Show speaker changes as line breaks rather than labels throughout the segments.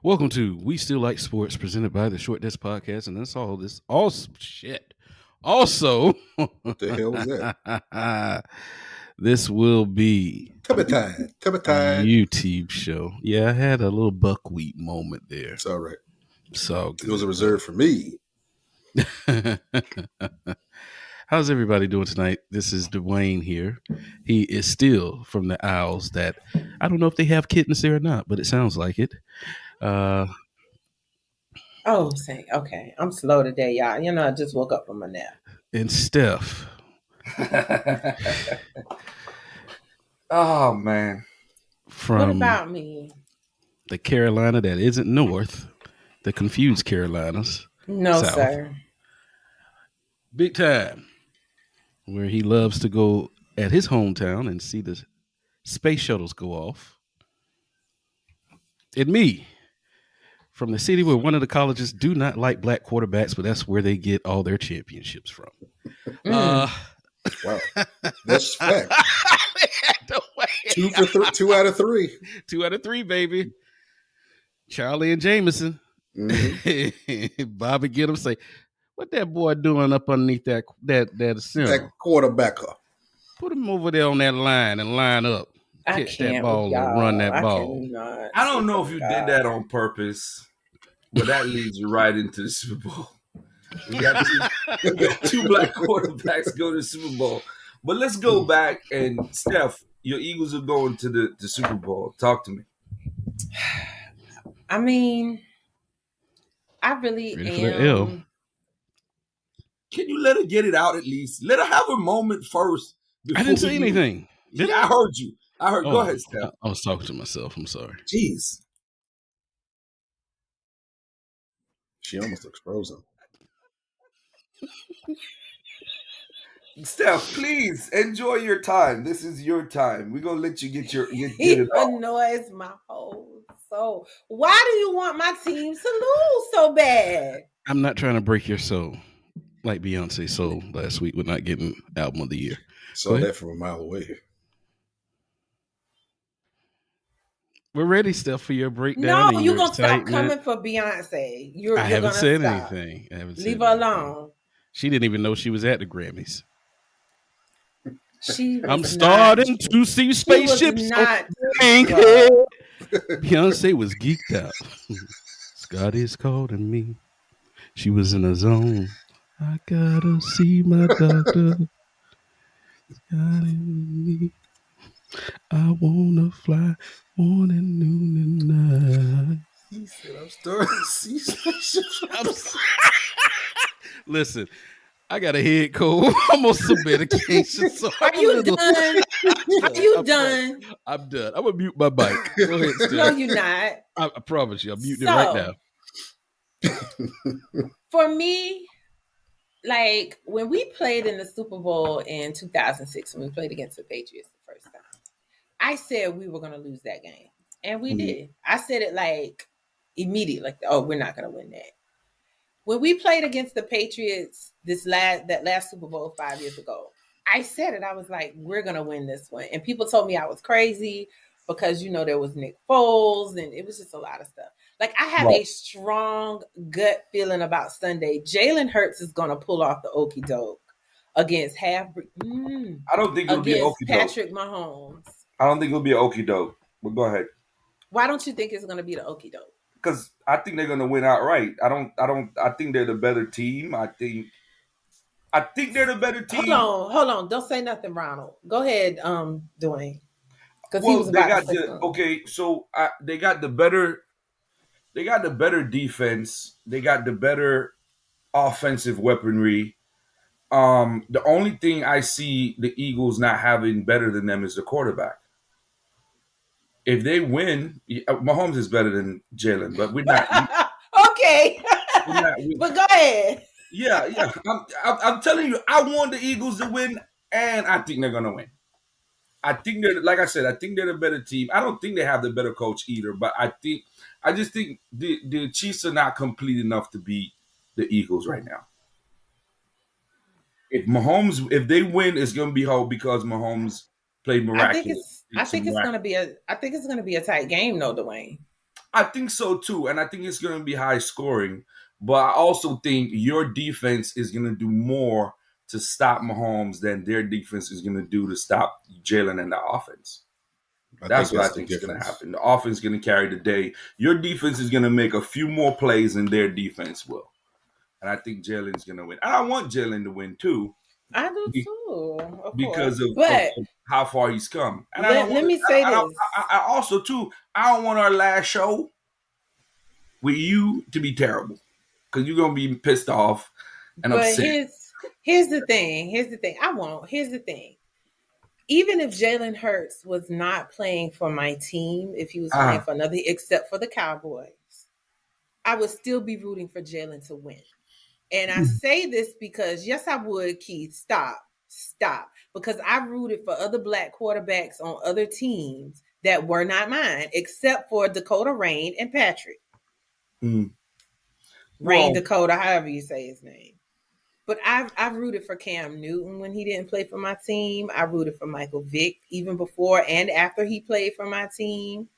Welcome to We Still Like Sports, presented by the Short Desk Podcast, and that's all. This all shit. Also,
What the hell was that?
This will be
Tubby time.
YouTube show. Yeah, I had a little buckwheat moment there.
It's all right.
So
It was a reserve for me.
How's everybody doing tonight? This is Dwayne here. He is still from the Owls that I don't know if they have kittens there or not, but it sounds like it.
Okay. I'm slow today, y'all. You know, I just woke up from a nap.
And Steph.
Oh man.
From
what about me?
The Carolina that isn't north, the confused Carolinas.
No,
south.
sir.
Big time. Where he loves to go at his hometown and see the space shuttles go off. And me, from the city where one of the colleges do not like black quarterbacks, but that's where they get all their championships from.
Wow. That's fact. 2 out of 3.
2 out of 3, baby. Charlie and Jameson.
Mm-hmm.
Bobby get him say, what that boy doing up underneath that center?
That quarterbacker.
Put him over there on that line and line up. Catch that ball and run that ball.
I don't know if you did that on purpose, but that leads you right into the Super Bowl. We got two black quarterbacks go to the Super Bowl. But let's go back, and Steph, your Eagles are going to the Super Bowl. Talk to me.
I mean, I really am.
Can you let her get it out at least? Let her have a moment first.
I didn't say anything.
I heard you. Go ahead, Steph.
I was talking to myself. I'm sorry.
Jeez.
She almost looks frozen.
Steph, please enjoy your time. This is your time. We're going to let you get
He
it off.
annoys my whole soul. Why do you want my team to lose so bad?
I'm not trying to break your soul like Beyonce sold last week with not getting album of the year.
Saw that from a mile away.
We're ready, Steph, for your breakdown.
No, you're going to stop coming for Beyonce.
I haven't said anything.
Leave her alone.
She didn't even know she was at the Grammys.
I'm
starting to see spaceships. Beyonce was geeked out. Scotty's calling me. She was in a zone. I gotta see my doctor. Scotty me. I wanna fly morning, noon, and night.
He said, I'm starting to see spaceships.
Listen, I got a head cold. I'm on some medication. So
Are you done? Are you done?
I'm done. I'm going to mute my mic. Go ahead, Steph.
No, you're not.
I promise you. I'm muting it right now.
For me, like when we played in the Super Bowl in 2006, when we played against the Patriots the first time, I said we were going to lose that game. And we did. I said it like immediately, like, oh, we're not going to win that. When we played against the Patriots that last Super Bowl 5 years ago, I said it. I was like, we're going to win this one. And people told me I was crazy because, there was Nick Foles and it was just a lot of stuff. Like, I have a strong gut feeling about Sunday. Jalen Hurts is going to pull off the okie doke against
I don't think it'll be an okie doke.
Patrick Mahomes.
I don't think it'll be an okie doke. But go ahead.
Why don't you think it's going to be the okie doke?
Because I think they're going to win outright. I think they're the better team. I think they're the better team.
Hold on. Don't say nothing, Ronald. Go ahead, Dwayne. Because he was
they
about
got they got the better. They got the better defense. They got the better offensive weaponry. The only thing I see the Eagles not having better than them is the quarterback. If they win, Mahomes is better than Jalen, but we're not.
Okay. But go ahead.
Yeah. I'm telling you, I want the Eagles to win, and I think they're going to win. I think they're, like I said, I think they're the better team. I don't think they have the better coach either, but I just think the Chiefs are not complete enough to beat the Eagles right now. If they win, it's going to be because Mahomes played miraculous.
I think it's going to be a tight game, though, Dwayne.
I think so too, and I think it's going to be high scoring. But I also think your defense is going to do more to stop Mahomes than their defense is going to do to stop Jalen and the offense.
I think
That's what I
that's the
think is going to
difference.
happen. The offense is going to carry the day. Your defense is going to make a few more plays than their defense will, and I think Jalen's going to win. And I want Jalen to win too
I do too, of course.
because
But
of how far he's come. And I don't
let
want.
me say
I don't.
this.
I also too. I don't want our last show with you to be terrible because you're gonna be pissed off and
But
upset.
here's the thing. Here's the thing. Even if Jalen Hurts was not playing for my team, if he was playing for another, except for the Cowboys, I would still be rooting for Jalen to win. And I say this because, yes, I would, Keith. Stop. Because I rooted for other black quarterbacks on other teams that were not mine, except for Dakota Rain and Patrick.
Mm.
Rain Dakota, however you say his name. But I've rooted for Cam Newton when he didn't play for my team. I rooted for Michael Vick even before and after he played for my team.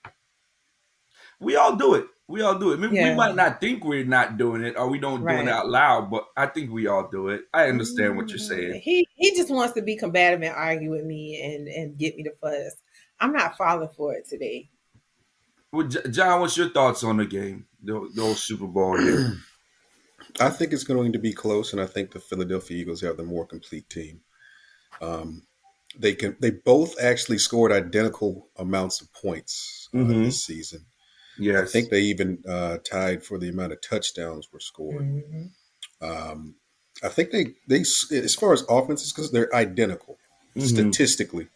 We all do it. We
Yeah.
We might not think we're not doing it or we don't do it out loud, but I think we all do it. I understand what you're saying.
He just wants to be combative and argue with me and get me to fuss. I'm not falling for it today.
Well, John, what's your thoughts on the game? Those Super Bowl here.
I think it's going to be close, and I think the Philadelphia Eagles have the more complete team. They both actually scored identical amounts of points this season.
Yes.
I think they even tied for the amount of touchdowns were scored. I think they as far as offenses, because they're identical statistically.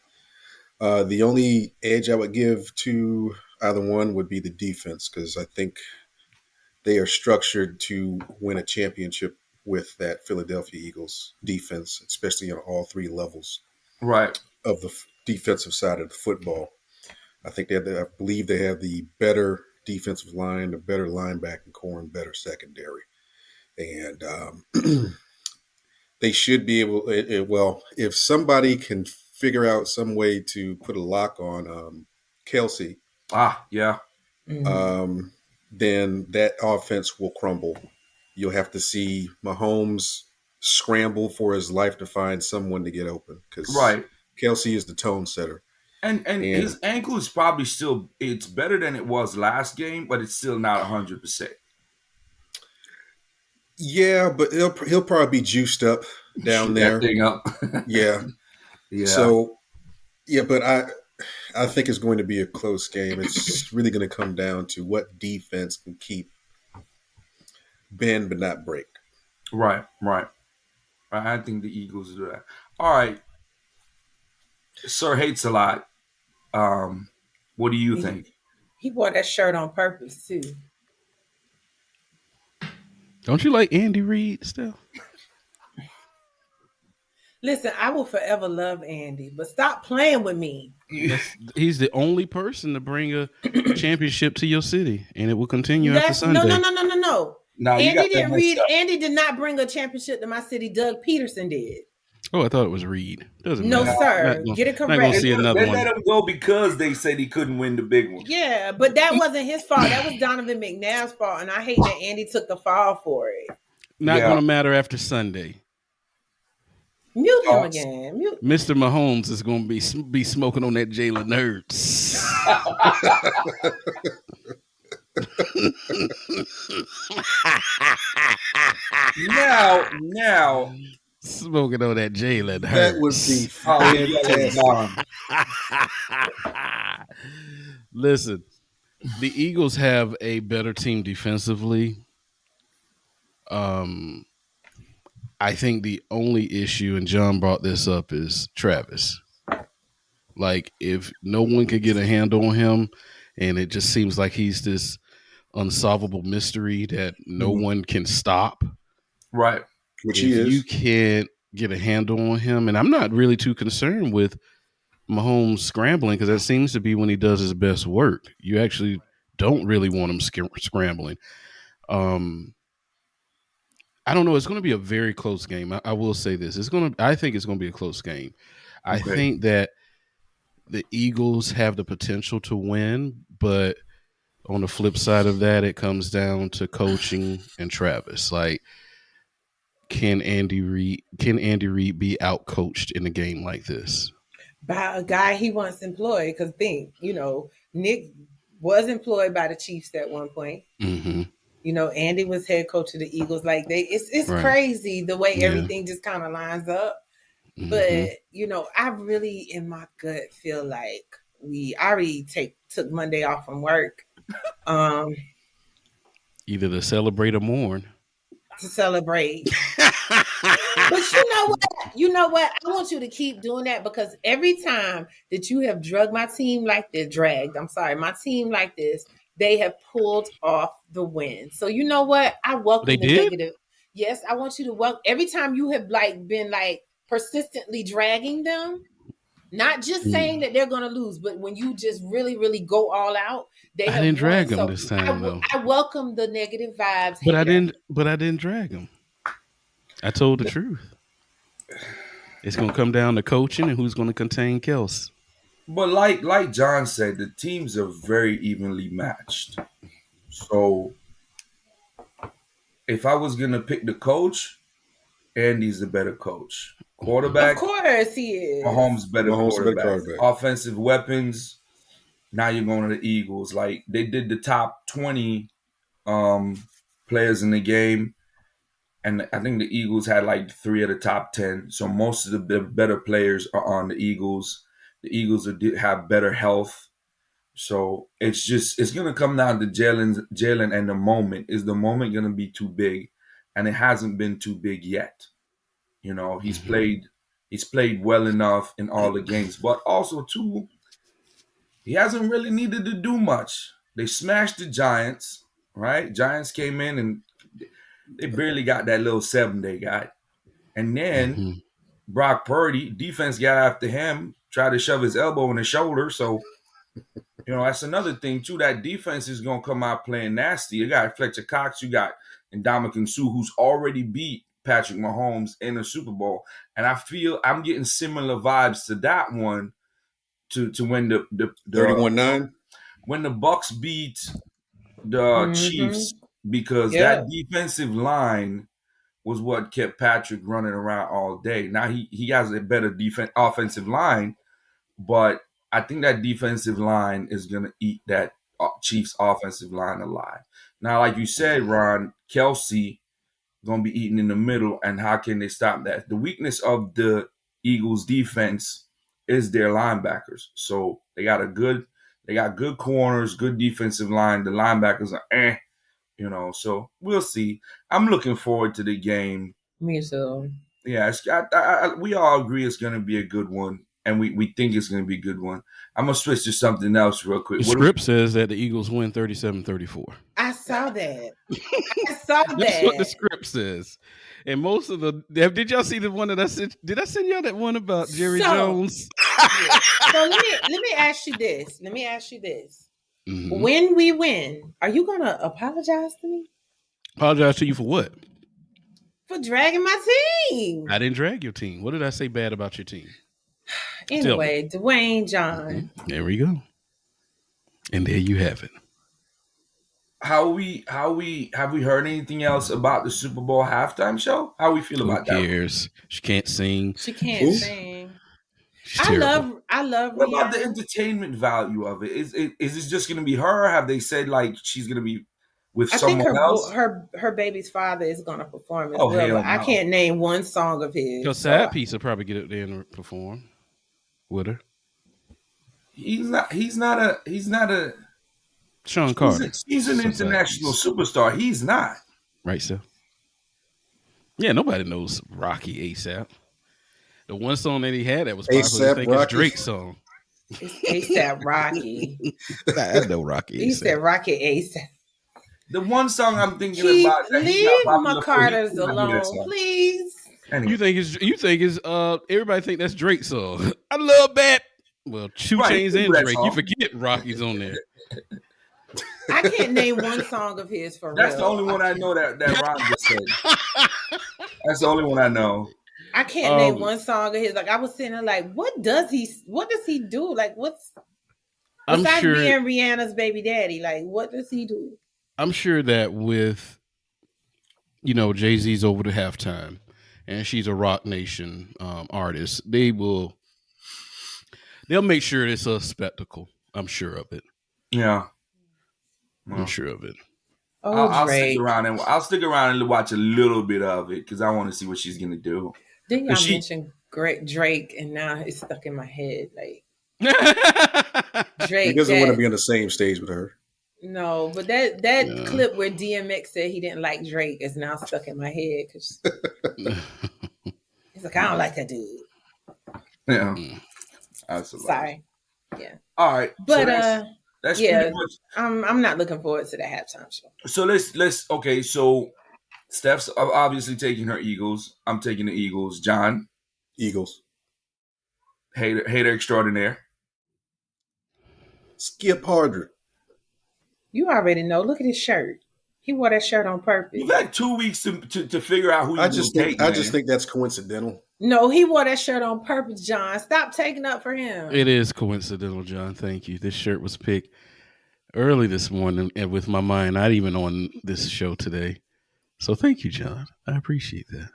The only edge I would give to either one would be the defense, because I think they are structured to win a championship with that Philadelphia Eagles defense, especially on all three levels of the defensive side of the football. I think I believe they have the better defensive line, the better linebacking core, and better secondary. And they should be able. Well, if somebody can figure out some way to put a lock on Kelsey, then that offense will crumble. You'll have to see Mahomes scramble for his life to find someone to get open, because Kelsey is the tone setter.
And his ankle is probably still, it's better than it was last game, but it's still not 100%.
Yeah, but he'll probably be juiced up down there.
That thing up.
Yeah. So, but I think it's going to be a close game. It's really going to come down to what defense can keep bend but not break.
Right. I think the Eagles do that. All right. Sir Hates a Lot. What do you think?
He wore that shirt on purpose too.
Don't you like Andy Reid still?
Listen, I will forever love Andy, but stop playing with me.
He's the only person to bring a championship to your city, and it will continue after Sunday.
No. Andy did not bring a championship to my city. Doug Peterson did.
Oh, I thought it was Reed. Doesn't
no,
matter.
Sir. Get it correct.
Not gonna see another one.
They let him go because they said he couldn't win the big one.
Yeah, but that wasn't his fault. That was Donovan McNabb's fault, and I hate that Andy took the fall for it.
Not gonna matter after Sunday.
Mute him again.
Mr. Mahomes is gonna be smoking on that Jalen Hurts.
now
smoking on that Jalen Hurts.
That would be fantastic.
Listen, the Eagles have a better team defensively. I think the only issue, and John brought this up, is Travis. Like, if no one could get a handle on him, and it just seems like he's this unsolvable mystery that no one can stop.
Right.
Which he is.
You can't get a handle on him, and I'm not really too concerned with Mahomes scrambling, because that seems to be when he does his best work. You actually don't really want him scrambling. I don't know. It's going to be a very close game. I will say this. I think it's going to be a close game. I think that the Eagles have the potential to win, but on the flip side of that, it comes down to coaching and Travis. Like, can Andy Reid be out coached in a game like this?
By a guy he once employed. Because Nick was employed by the Chiefs at one point.
Mm-hmm.
Andy was head coach of the Eagles. Like it's
Right.
crazy the way
Yeah.
everything just kind of lines up.
Mm-hmm.
But I really, in my gut, feel like I already took Monday off from work.
Either to celebrate or mourn.
To celebrate. But you know what? I want you to keep doing that, because every time that you have dragged my team like this, my team like this, they have pulled off the win. So you know what? I welcome
They
the
did?
negative. Yes, I want you to welcome every time you have been persistently dragging them. Not just saying that they're going to lose, but when you just really, really go all out, they have
didn't drag
won.
them this time, though.
I welcome the negative vibes.
But I didn't drag them. I told the truth. It's going to come down to coaching and who's going to contain Kels.
But like John said, the teams are very evenly matched. So if I was going to pick the coach, Andy's the better coach. Quarterback,
Of course he is.
Mahomes better quarterback.
quarterback.
Offensive weapons, now you're going to the Eagles. Like, they did the top 20 players in the game, and I think the Eagles had like 3 of the top 10. So most of the better players are on the Eagles. The Eagles have better health. So it's going to come down to Jalen, and the moment. Is the moment going to be too big? And it hasn't been too big yet. He's played well enough in all the games, but also too, he hasn't really needed to do much. They smashed the Giants, right? Giants came in and they barely got that little 7-day guy. And then Brock Purdy, defense got after him, tried to shove his elbow in his shoulder. So, that's another thing too. That defense is going to come out playing nasty. You got Fletcher Cox, you got Ndamukong Suh, who's already beat Patrick Mahomes in the Super Bowl. And I feel I'm getting similar vibes to that one to when the
31-9.
When the Bucks beat the Chiefs, because that defensive line was what kept Patrick running around all day. Now he has a better offensive line, but I think that defensive line is going to eat that Chiefs offensive line alive. Now, like you said, Ron, Kelsey going to be eating in the middle, and how can they stop that? The weakness of the Eagles defense is their linebackers. So they got good corners, good defensive line. The linebackers are so we'll see. I'm looking forward to the game.
Me too.
Yeah, we all agree it's going to be a good one, and we think it's going to be a good one. I'm going to switch to something else real quick.
The script says that the Eagles win 37-34.
I saw that. That's
what the script says. And most of did y'all see the one that I sent? Did I send y'all that one about Jerry Jones?
So let me ask you this. Mm-hmm. When we win, are you going to apologize to me?
Apologize to you for what?
For dragging my team.
I didn't drag your team. What did I say bad about your team?
Anyway, Dwayne John.
There we go. And there you have it.
Have we heard anything else about the Super Bowl halftime show? How we feel about that?
Who cares? She can't sing.
Sing. I love.
What about the entertainment value of it? Is this just going to be her? Have they said like she's going to be with someone else?
Her baby's father is going to perform as well. But
No.
I can't name one song of his.
Your Sad Piece will probably get up there and perform with her.
He's not a
Sean Carter.
He's an international superstar. He's not.
Right, sir. Yeah, nobody knows Rocky ASAP. The one song that he had that was popular, I think, is Drake's song.
It's ASAP Rocky.
I know Rocky ASAP.
He said Rocky ASAP.
The one song I'm thinking about that
leave my Carters alone, please.
Anyway. You think is everybody think that's Drake's song. I love that. Well, 2 Chainz and Drake. You forget Rocky's on there.
I can't name one song of his for real.
That's the only one I know that Ron just said. That's the only one I know.
I can't name one song of his. Like I was sitting there like, what does he do? Like what's
I'm
Besides
sure.
being Rihanna's baby daddy, like what does he do?
I'm sure that with Jay-Z's over the halftime, and she's a Rock Nation artist, they'll make sure it's a spectacle. I'm sure of it.
Yeah.
I'm sure of it.
Oh,
I'll stick
Drake.
around and watch a little bit of it because I want to see what she's gonna do.
Didn't
Cause
y'all mention Drake, and now it's stuck in my head. Like
He
Drake,
doesn't want to
that
be on the same stage with her.
no, but that
Yeah.
clip where DMX said he didn't like Drake is now stuck in my head because he's like, I don't like that dude.
Yeah.
Mm.
Absolutely.
Sorry. Yeah.
All right.
But
so that's
yeah,
pretty much.
I'm not looking forward to the halftime show.
So let's okay. So Steph's obviously taking her Eagles. I'm taking the Eagles. John,
Eagles.
hater extraordinaire.
Skip harder.
You already know. Look at his shirt. He wore that shirt on purpose.
You've had 2 weeks to figure out who you
I just
take.
think that's coincidental.
No, he wore that shirt on purpose, John. Stop taking up for him.
It is coincidental, John. Thank you. This shirt was picked early this morning, and with my mind not even on this show today. So thank you, John. I appreciate that.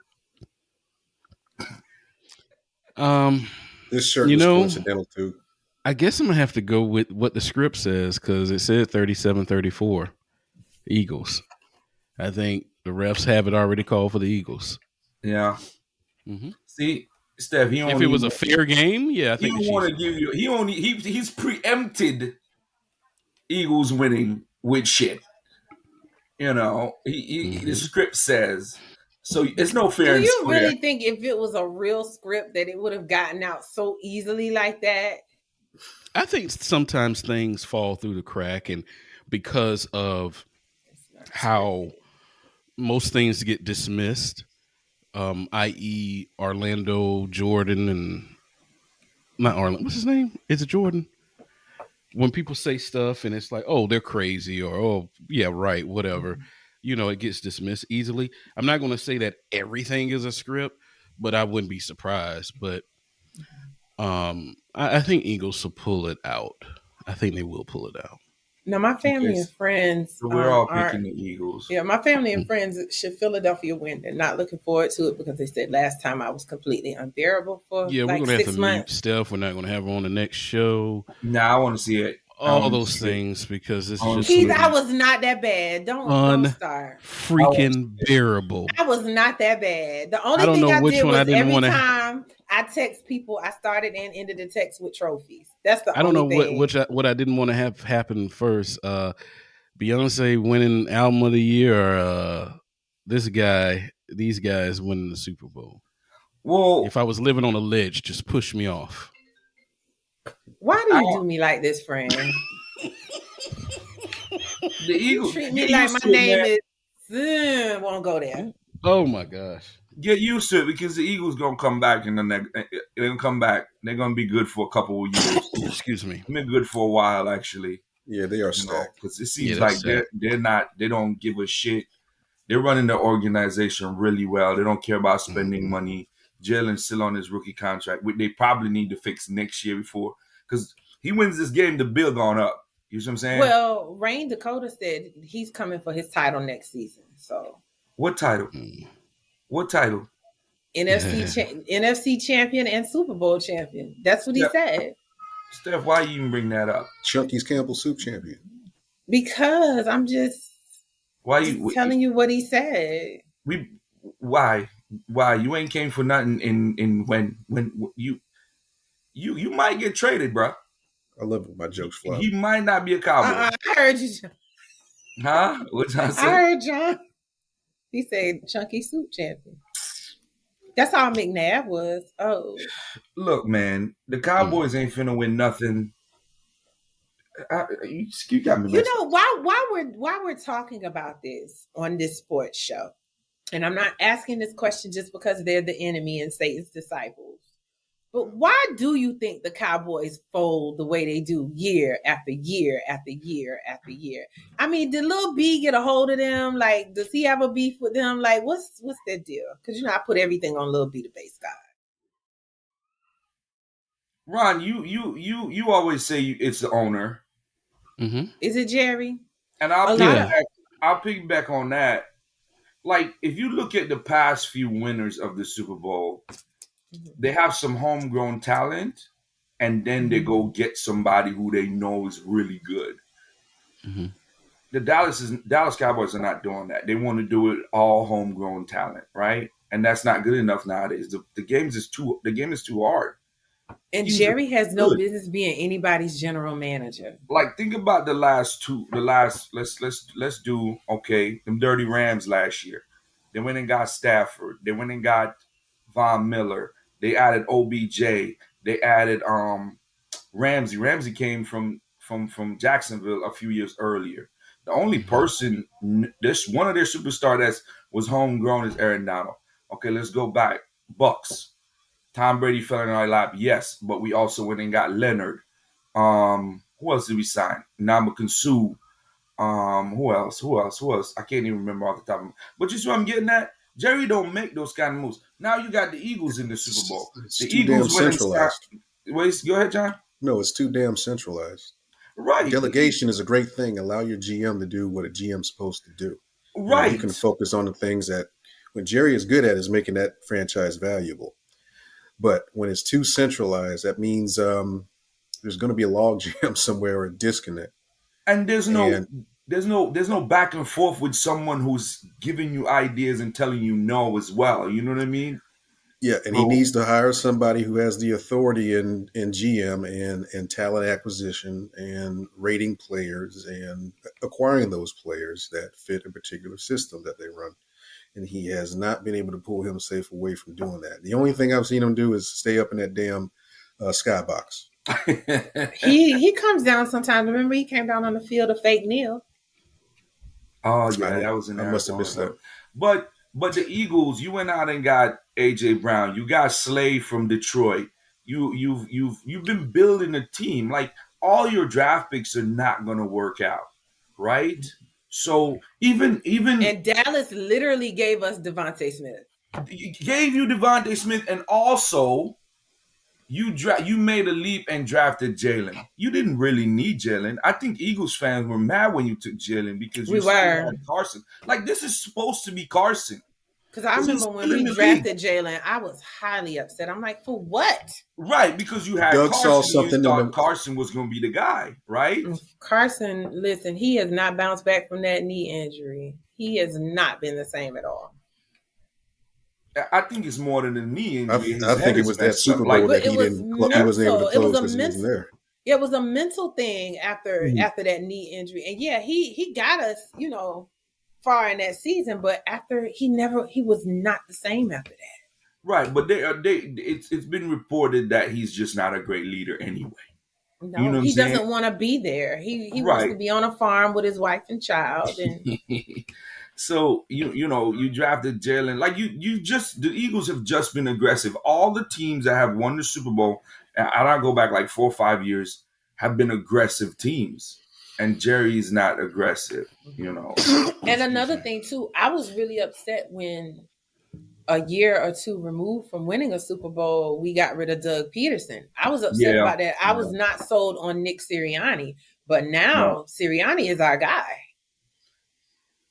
This shirt was coincidental too.
I guess I'm gonna have to go with what the script says because it said 37-34 Eagles. I think the refs have it already called for the Eagles.
Yeah.
Mm-hmm.
See, Steph,
if it was a fair game, yeah, I think
he want to give you. He's preempted Eagles winning with shit. The script says so. It's no fair.
Do you really think if it was a real script that it would have gotten out so easily like that?
I think sometimes things fall through the crack, and because of how most things get dismissed, i.e., Orlando Jordan and not Orlando. What's his name? Is it Jordan? When people say stuff and it's like, oh, they're crazy, or oh, yeah, right, whatever, it gets dismissed easily. I'm not going to say that everything is a script, but I wouldn't be surprised. But I think Eagles will pull it out. I think they will pull it out.
No, my family and friends.
So we're all picking the Eagles.
Yeah, my family and friends should Philadelphia win. They're not looking forward to it because they said last time I was completely unbearable for
we're going to have to
6 months.
mute Steph. We're not going to have her on the next show.
Nah, I want to see it.
All those things because it's just.
Keith, I was not that bad. Don't start.
Freaking bearable.
I was not that bad. The only thing I did was every time I text people, I started and ended the text with trophies. That's the only thing.
I don't know what I didn't want to have happen first. Beyonce winning album of the year, or these guys winning the Super Bowl.
Well,
if I was living on a ledge, just push me off.
Why do you do me like this, friend?
The Eagles
treat me like my name is. Won't go there.
Oh my gosh!
Get used to it because the Eagles gonna come back and they're gonna come back. They're gonna be good for a couple of years.
Excuse me.
They've been good for a while, actually.
Yeah, they are stacked.
Because it seems like they're not. They don't give a shit. They're running their organization really well. They don't care about spending money. Jalen's still on his rookie contract, which they probably need to fix next year before. Because he wins this game, the bill going up. You see what I'm saying?
Well, Rain Dakota said he's coming for his title next season. So
what title? What title?
NFC champion and Super Bowl champion. That's what he said.
Steph, why you even bring that up?
Chunky's Campbell Soup champion.
Because I'm just telling you what he said.
Why you ain't came for nothing in when you might get traded, bro.
I love it. My jokes fly.
He might not be a Cowboy.
I heard you.
Huh? What John said?
I heard John. He said Chunky Soup champion. That's all McNabb was. Oh,
look, man, the Cowboys ain't finna win nothing. You got me.
You know why we're talking about this on this sports show, and I'm not asking this question just because they're the enemy and Satan's disciples. But why do you think the Cowboys fold the way they do year after year after year after year? I mean, did Lil B get a hold of them? Like, does he have a beef with them? Like, what's their deal? Because I put everything on Lil B, the bass guy.
Ron, you always say it's the owner.
Mm-hmm.
Is it Jerry?
And
A lot of
I'll piggyback on that. Like, if you look at the past few winners of the Super Bowl, they have some homegrown talent, and then they go get somebody who they know is really good.
Mm-hmm.
The Dallas Cowboys are not doing that. They want to do it all homegrown talent, right? And that's not good enough nowadays. The game is too hard.
and
Teams are
Jerry has no
good.
business being anybody's general manager.
Like, think about let's do, okay, them dirty Rams last year. They went and got Stafford. They went and got Von Miller. They added OBJ. They added Ramsey. Ramsey came from Jacksonville a few years earlier. The only person, this one of their superstar that was homegrown is Aaron Donald. Okay, let's go back. Bucks. Tom Brady fell in our lap, yes, but we also went and got Leonard. Who else did we sign? Ndamukong Suh. Who else? Who else? Who else? I can't even remember off the top of my. But you see what I'm getting at? Jerry don't make those kind of moves. Now you got the Eagles in the Super Bowl.
It's
The
too damn
Eagles went and
centralized.
wait, go ahead, John.
No, it's too damn centralized.
Right.
Delegation is a great thing. Allow your GM to do what a GM's supposed to do.
Right.
You can focus on the things that what Jerry is good at is making that franchise valuable. But when it's too centralized, that means there's going to be a log jam somewhere or a disconnect.
And there's no back and forth with someone who's giving you ideas and telling you no as well. You know what I mean?
Yeah, and he needs to hire somebody who has the authority in GM and talent acquisition and rating players and acquiring those players that fit a particular system that they run. And he has not been able to pull himself away from doing that. The only thing I've seen him do is stay up in that damn skybox.
He comes down sometimes. Remember, he came down on the field of fake Neil.
Oh yeah, that was in
I must have missed that.
But the Eagles, you went out and got AJ Brown. You got Slay from Detroit. You've been building a team. Like, all your draft picks are not going to work out, right? So even
And Dallas literally gave us Devontae Smith.
Gave you Devontae Smith, and also you made a leap and drafted Jalen. You didn't really need Jalen. I think Eagles fans were mad when you took Jalen because you still had Carson. Like, this is supposed to be Carson.
Because I remember when we drafted Jalen, I was highly upset. I'm like, for what?
Right, because you had
Doug
Carson.
Saw something
you thought Carson was going to be the guy, right?
Carson, listen, he has not bounced back from that knee injury. He has not been the same at all.
I think it's more than a knee injury.
I think it was that Super Bowl that he wasn't able to close because he wasn't there.
It was a mental thing after that knee injury. And yeah, he got us, far in that season, but after he was not the same after that.
Right, but it's been reported that he's just not a great leader anyway.
No, he doesn't want to be there. He wants to be on a farm with his wife and child. And
so you drafted Jalen. Like, the Eagles have just been aggressive. All the teams that have won the Super Bowl, and I go back like 4 or 5 years, have been aggressive teams. And Jerry's not aggressive,
And another thing too, I was really upset when a year or two removed from winning a Super Bowl, we got rid of Doug Peterson. I was upset about that. I was not sold on Nick Sirianni, but now Sirianni is our guy.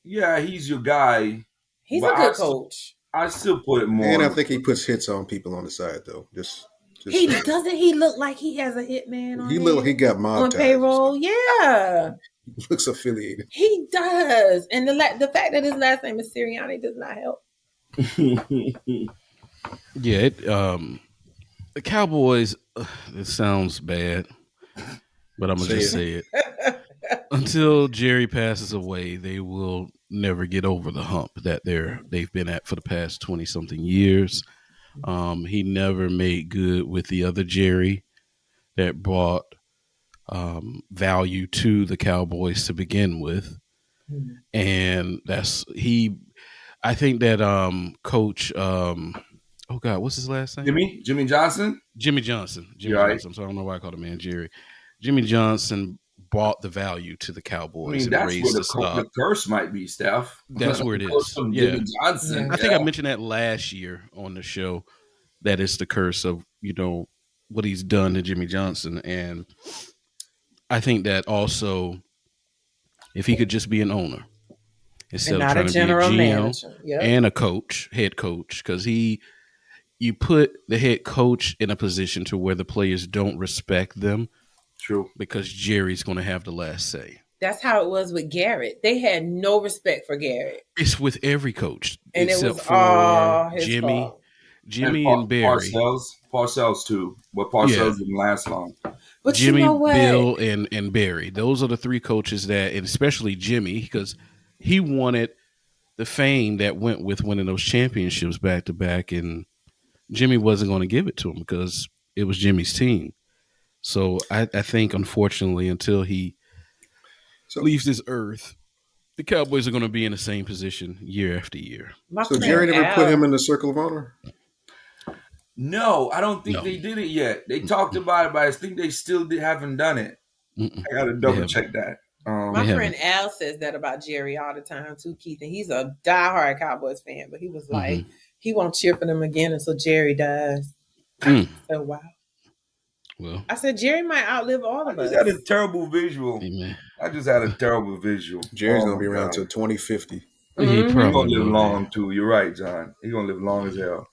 Yeah, he's your guy.
He's a good coach.
I still put it more.
And I think he puts hits on people on the side, though.
He doesn't. He look like he has a hitman on.
He got mob
on payroll. Yeah,
he looks affiliated.
He does, and the fact that his last name is Sirianni does not help.
Yeah, the Cowboys. It sounds bad, but I'm gonna just say it. Until Jerry passes away, they will never get over the hump that they've been at for the past 20-something years. He never made good with the other Jerry that brought value to the Cowboys to begin with. And I think that Coach, oh God, what's his last name?
Jimmy Johnson?
Jimmy Johnson.
Right.
So I don't know why I called him man Jerry. Jimmy Johnson brought the value to the Cowboys.
That's where the curse might be, Steph.
That's where it is.
Jimmy Johnson.
I think I mentioned that last year on the show. That is the curse of what he's done to Jimmy Johnson, and I think that also, if he could just be an owner
And
instead of
not a
trying to be a
general
GM
manager. Yep.
and a coach, head coach, because you put the head coach in a position to where the players don't respect them
True.
because Jerry's going to have the last say.
That's how it was with Garrett. They had no respect for Garrett.
It's with every coach
And it was
except for
all his
Jimmy,
fault.
And
Jimmy and Barry.
Parcells too, but
Yeah,
Parcells didn't last long.
But you
Jimmy,
know what?
Bill, and Barry. Those are the three coaches that, and especially Jimmy, because he wanted the fame that went with winning those championships back to back, and Jimmy wasn't going to give it to him because it was Jimmy's team. So I think, unfortunately, until he
So,
leaves this earth, the Cowboys are going to be in the same position year after year.
My
so
friend
Jerry never put him
Al.
in the circle of honor.
No, I don't think
No,
they did it yet. They talked about it, but I think they still haven't done it.
mm-mm.
I gotta
They
double
haven't.
check that.
My
They
friend
haven't.
Al says that about Jerry all the time too, Keith. And he's a diehard Cowboys fan, but he was like,
Mm-hmm.
he won't cheer for them again until Jerry dies.
Mm.
So wow.
Well,
I said Jerry might outlive all
I
of
just
us.
had a terrible visual.
amen.
I just had a terrible visual.
Jerry's
Oh
gonna
my
be around
God.
till 2050.
He
Mhm.
He's
probably
gonna live
will be.
long too. You're right, John. He's gonna live long as hell.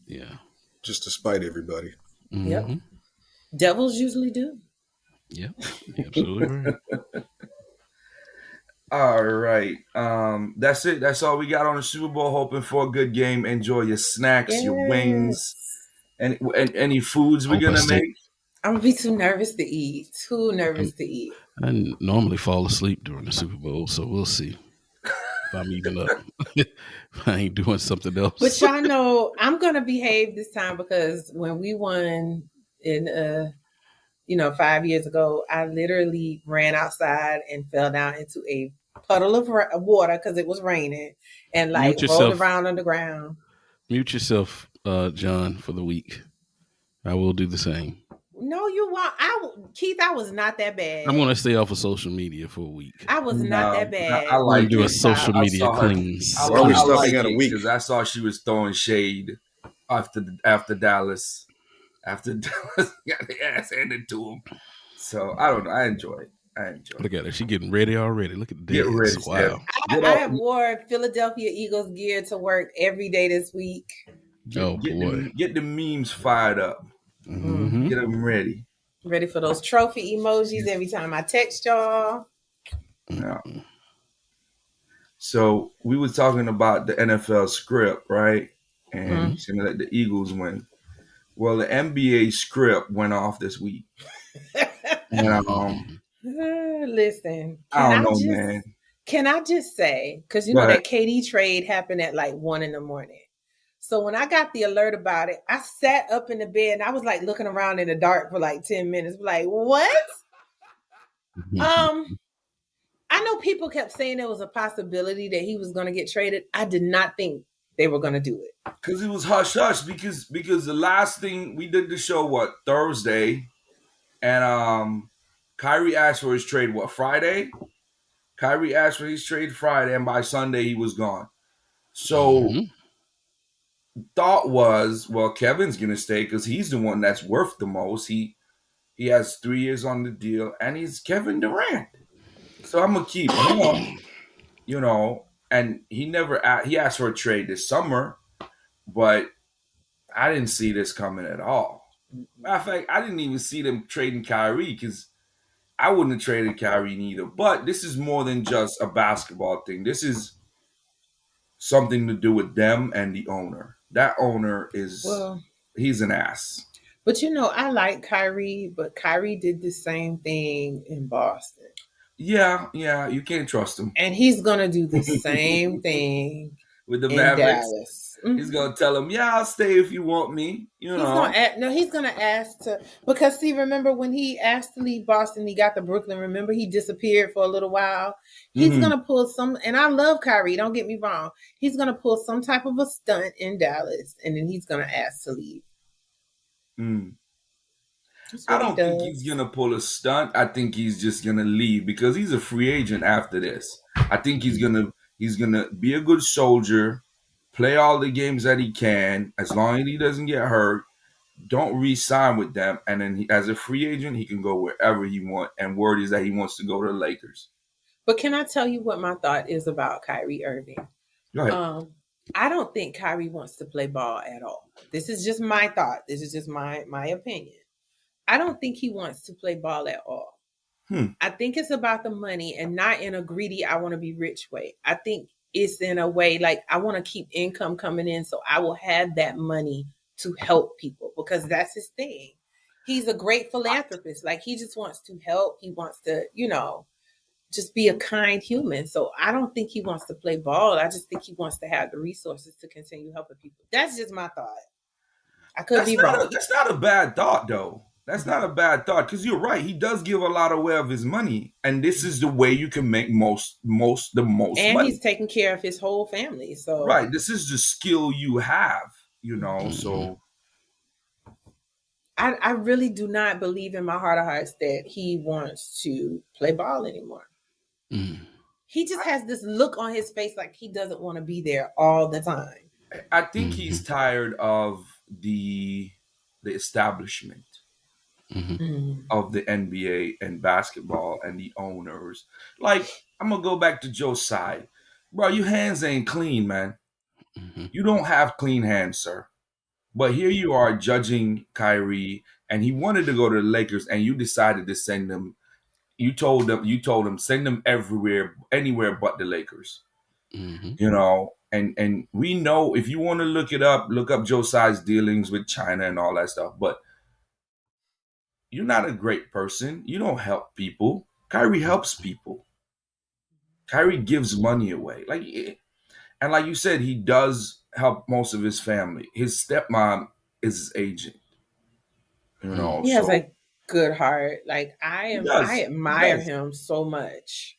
Yeah.
Just to spite everybody.
Yep.
Mm-hmm.
Devils usually do.
Yep. Absolutely right.
All right. That's it. That's all we got on the Super Bowl. Hoping for a good game. Enjoy your snacks, your wings,
Yes.
and any foods we're
Hope I
gonna
stay.
make.
I'm gonna be too nervous to eat. Too nervous to eat.
I normally fall asleep during the Super Bowl, so we'll see if I'm even up. If I ain't doing something else.
But y'all know I'm gonna behave this time because when we won in 5 years ago, I literally ran outside and fell down into a puddle of water because it was raining and like
Mute
rolled
yourself.
around on the ground.
Mute yourself, John, for the week. I will do the same.
No, you won't. Keith, I was not that bad.
I'm going to stay off of social media for a week.
I was not that bad.
I
I'm going
like
to do a
it.
social
I
media
saw her.
cleanse.
I,
Why are we
I
stopping
like
at a
it
week?
because I saw she was throwing shade after Dallas. After Dallas got the ass handed to him. So I don't know. I enjoy it.
Look at her. She getting ready already. Look at the
Get ready,
dance. Wow.
I have wore Philadelphia Eagles gear to work every day this week.
Get the memes fired up.
Mm-hmm.
Get them ready.
Ready for those trophy emojis every time I text y'all.
Yeah. So we were talking about the NFL script, right? And he's gonna let the Eagles win. Well, the NBA script went off this week. And
Listen,
I don't know, man.
Can I just say, because you know that KD trade happened at like 1 a.m. So when I got the alert about it, I sat up in the bed and I was like looking around in the dark for like 10 minutes. Like, what? I know people kept saying there was a possibility that he was going to get traded. I did not think they were going to do it.
Because it was hush hush. Because the last thing we did the show Thursday, and Kyrie asked for his trade Friday. Kyrie asked for his trade Friday, and by Sunday he was gone. So thought was, well, Kevin's gonna stay because he's the one that's worth the most. He has 3 years on the deal, and he's Kevin Durant. So I'm gonna keep him, And he he asked for a trade this summer, but I didn't see this coming at all. Matter of fact, I didn't even see them trading Kyrie because I wouldn't have traded Kyrie neither. But this is more than just a basketball thing. This is something to do with them and the owner. That owner he's an ass.
But I like Kyrie, but Kyrie did the same thing in Boston.
Yeah, you can't trust him.
And he's gonna do the same thing
with the
in
Mavericks.
Dallas.
He's gonna tell him, "Yeah, I'll stay if you want me."
He's gonna ask to, because remember when he asked to leave Boston, he got to Brooklyn. Remember, he disappeared for a little while. He's gonna pull and I love Kyrie. Don't get me wrong. He's gonna pull some type of a stunt in Dallas, and then he's gonna ask to leave.
I don't think he's gonna pull a stunt. I think he's just gonna leave because he's a free agent after this. I think he's gonna be a good soldier, play all the games that he can, as long as he doesn't get hurt, don't re-sign with them, and then as a free agent, he can go wherever he wants. And word is that he wants to go to the Lakers.
But can I tell you what my thought is about Kyrie Irving?
Go ahead.
I don't think Kyrie wants to play ball at all. This is just my thought. This is just my opinion. I don't think he wants to play ball at all. I think it's about the money, and not in a greedy, I want to be rich way. I think it's in a way like I want to keep income coming in, so I will have that money to help people, because that's his thing. He's a great philanthropist. Like, he just wants to help. He wants to, just be a kind human. So I don't think he wants to play ball. I just think he wants to have the resources to continue helping people. That's just my thought. I could be wrong.
That's not a bad thought, though. That's not a bad thought, because you're right. He does give a lot away of his money, and this is the way you can make the most
And
money.
he's taking care of his whole family. So
right, this is the skill you have, So
I really do not believe in my heart of hearts that he wants to play ball anymore. He just has this look on his face like he doesn't want to be there all the time.
I think he's tired of the establishment of the NBA and basketball and the owners. Like, I'm gonna go back to Joe's side, bro. Your hands ain't clean, man. You don't have clean hands, sir. But here you are judging Kyrie, and he wanted to go to the Lakers, and you decided to send him. You told him send him anywhere but the Lakers. And we know, if you want to look up Joe Tsai's dealings with China and all that stuff. But you're not a great person. You don't help people. Kyrie helps people. Kyrie gives money away. And like you said, he does help most of his family. His stepmom is his agent.
He has a good heart. Like, I admire him so much.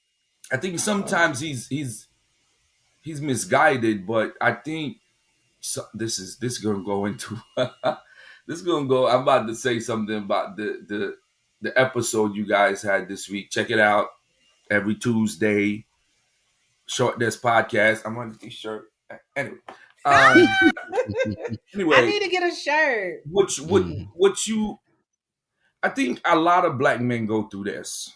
I think sometimes he's misguided, but I think this is gonna go into this is gonna go. I'm about to say something about the episode you guys had this week. Check it out every Tuesday. Short Desk Podcast. I'm on the shirt. Anyway. Anyway,
I need to get a shirt.
I think a lot of black men go through this.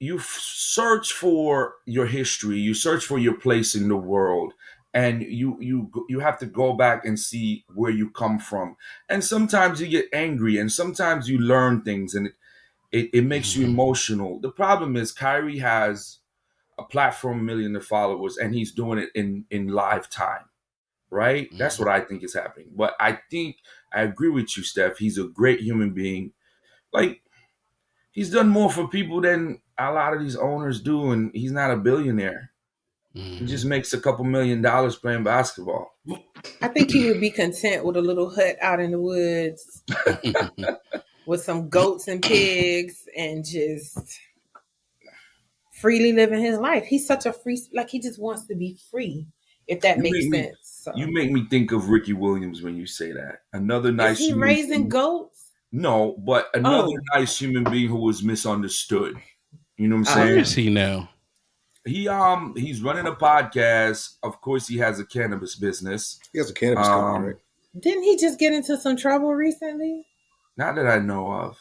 You search for your history, you search for your place in the world, and you have to go back and see where you come from. And sometimes you get angry, and sometimes you learn things, and it makes you emotional. The problem is Kyrie has a platform, million of followers, and he's doing it in live time, right? That's what I think is happening. But I think I agree with you, Steph. He's a great human being. Like, he's done more for people than a lot of these owners do, and he's not a billionaire. He just makes a couple $1 million playing basketball.
I think he would be content with a little hut out in the woods with some goats and pigs and just freely living his life. He's such a free, like, he just wants to be free, if that makes sense. So.
You make me think of Ricky Williams when you say that. Another nice.
Is he raising goats?
No, but another nice human being who was misunderstood. You know what I'm saying?
Where is he now?
He's running a podcast. Of course, he has a cannabis business.
He has a cannabis company, right?
Didn't he just get into some trouble recently?
Not that I know of.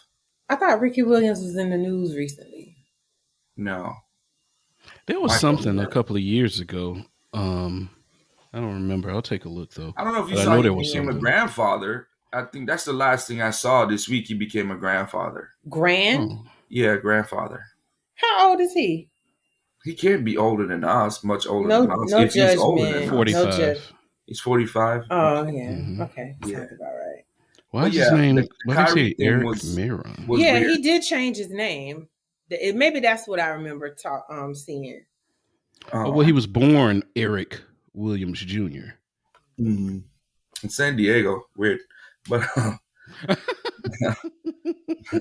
I thought Ricky Williams was in the news recently.
No.
There was something a couple of years ago. I don't remember. I'll take a look though.
I don't know if you saw he became a grandfather. I think that's the last thing I saw this week. He became a grandfather. Yeah, grandfather.
How old is he?
He can't be older than us. Much older than us.
No judgment.
45.
He's 45.
Oh yeah. Okay. Sounds about right.
Why is his name? Why did he say Eric Miron?
Yeah, weird. He did change his name. Maybe that's what I remember seeing.
Well, he was born Eric Williams Jr.
In San Diego. Weird. But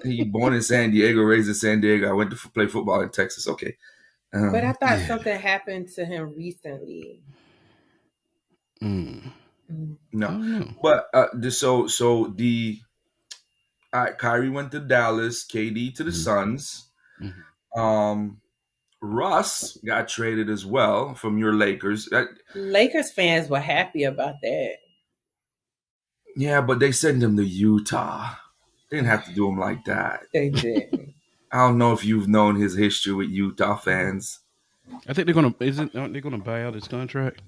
he born in San Diego, raised in San Diego. I went to play football in Texas. Okay.
But I thought something happened to him recently.
No. But Kyrie went to Dallas, KD to the Suns. Russ got traded as well from your Lakers.
Lakers fans were happy about that.
Yeah, but they sent him to Utah. They didn't have to do him like that.
They did.
I don't know if you've known his history with Utah fans.
I think they're gonna. Aren't they gonna buy out his contract?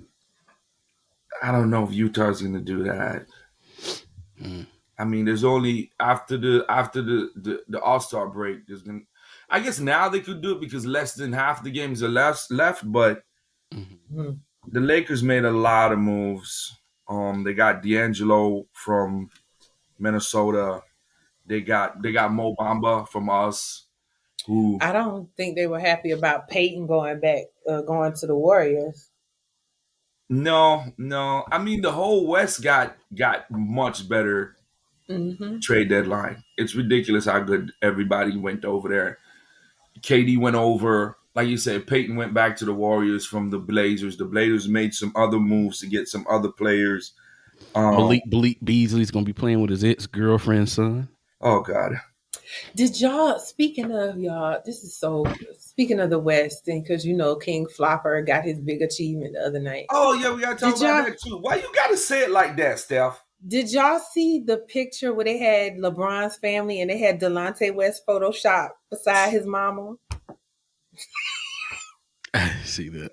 I don't know if Utah's going to do that.
Mm.
I mean, there's only after the All Star break. There's going. I guess now they could do it because less than half the games are left. But
Mm-hmm.
the Lakers made a lot of moves. They got D'Angelo from Minnesota. They got Mo Bamba from us. Who
I don't think they were happy about Peyton going back, going to the Warriors.
no. I mean, the whole West got much better
Mm-hmm.
trade deadline. It's ridiculous how good everybody went over there. KD went over. Like you said, Peyton went back to the Warriors from the Blazers. The Blazers made some other moves to get some other players.
Malik Beasley's gonna be playing with his ex-girlfriend's son.
Oh God.
Did y'all? Speaking of y'all, this is so. Speaking of the West, and because King Flopper got his big achievement the other night.
Oh yeah, we gotta talk
Did
about
y'all?
that too. Why you gotta say it like that, Steph?
Did y'all see the picture where they had LeBron's family and they had Delonte West Photoshop beside his mama?
I see that.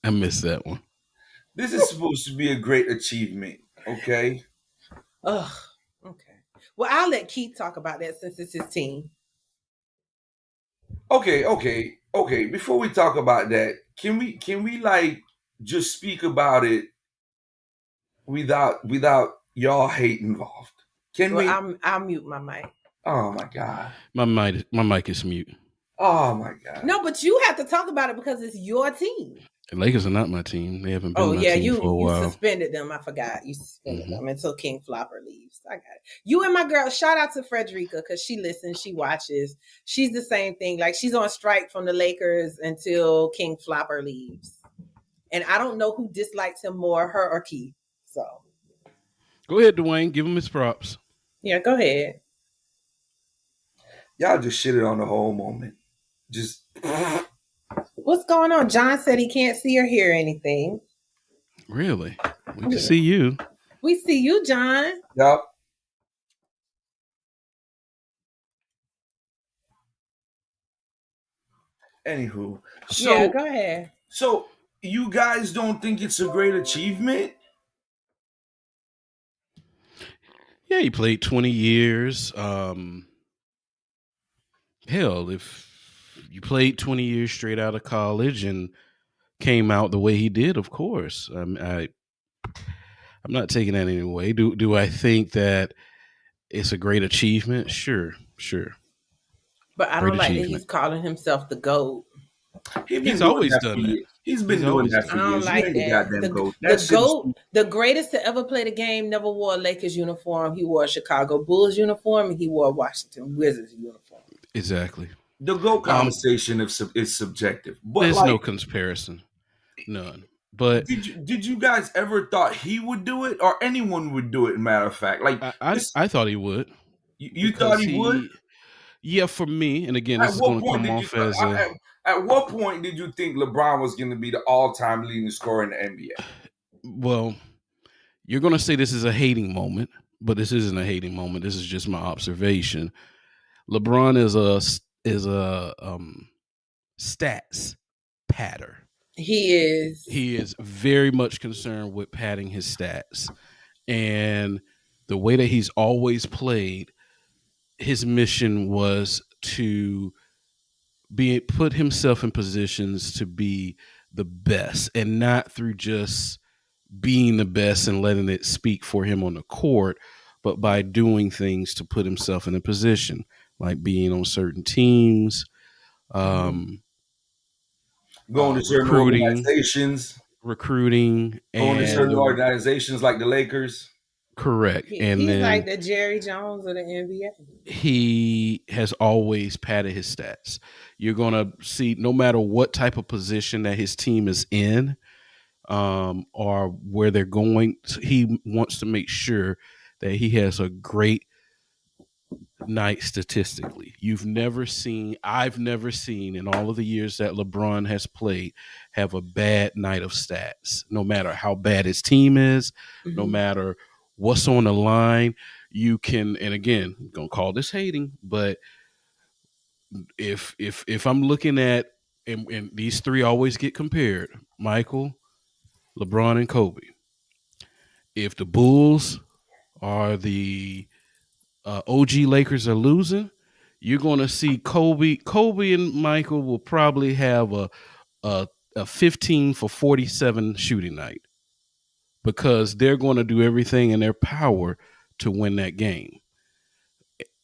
I missed that one.
This is supposed to be a great achievement, okay?
Ugh. Okay. Well, I'll let Keith talk about that since it's his team.
Okay. Before we talk about that, can we like just speak about it without y'all hate involved? Can we?
I'll mute my mic.
Oh my God.
My mic is mute.
Oh my God.
No, but you have to talk about it because it's your team.
The Lakers are not my team. They haven't been my team for a
you
while.
suspended them. I forgot. You suspended them until King Flopper leaves. I got it. You and my girl, shout out to Frederica because she listens, she watches. She's the same thing. Like she's on strike from the Lakers until King Flopper leaves. And I don't know who dislikes him more, her or Keith. So
Go ahead, Dwayne. Give him his props.
yeah, go ahead.
Y'all just shitted on the whole moment. Just
What's going on? John said he can't see or hear anything.
Really? We can see you.
We see you, John.
Yep. Anywho, so
Yeah, go ahead.
So you guys don't think it's a great achievement?
Yeah, he played 20 years. Hell, if you played 20 years straight out of college and came out the way he did, of course. I'm not taking that anyway. Do I think that it's a great achievement? Sure.
But I
Great
don't like that
achievement.
he's calling himself the GOAT.
He's always done that.
He's been
He's
doing
always
that
done
for
I don't
years.
like
You ain't the
that.
goddamn GOAT.
The GOAT, the greatest to ever play the game, never wore a Lakers uniform. He wore a Chicago Bulls uniform and he wore a Washington Wizards uniform.
Exactly.
The GOAT conversation is subjective. But
there's
like,
no comparison. None. But
did you guys ever thought he would do it or anyone would do it? Matter of fact, like
I thought he would.
You thought he would?
Yeah, for me. And again, this is going to come off as a.
At what point did you think LeBron was going to be the all-time leading scorer in the NBA?
Well, you're going to say this is a hating moment, but this isn't a hating moment. This is just my observation. LeBron is a stats patter.
He is.
He is very much concerned with padding his stats. And the way that he's always played, his mission was to put himself in positions to be the best, and not through just being the best and letting it speak for him on the court, but by doing things to put himself in a position, like being on certain teams,
Going to certain
recruiting,
going to certain organizations like the Lakers.
Correct.
He's like the Jerry Jones of the NBA.
He has always padded his stats. You're going to see, no matter what type of position that his team is in, or where they're going, he wants to make sure that he has a great night statistically. I've never seen in all of the years that LeBron has played have a bad night of stats, no matter how bad his team is, no matter what's on the line. You can, and again, I'm gonna call this hating, but if I'm looking at, and these three always get compared, Michael, LeBron, and Kobe. If the Bulls are the OG Lakers are losing, you're going to see Kobe and Michael will probably have a, a 15 for 47 shooting night because they're going to do everything in their power to win that game.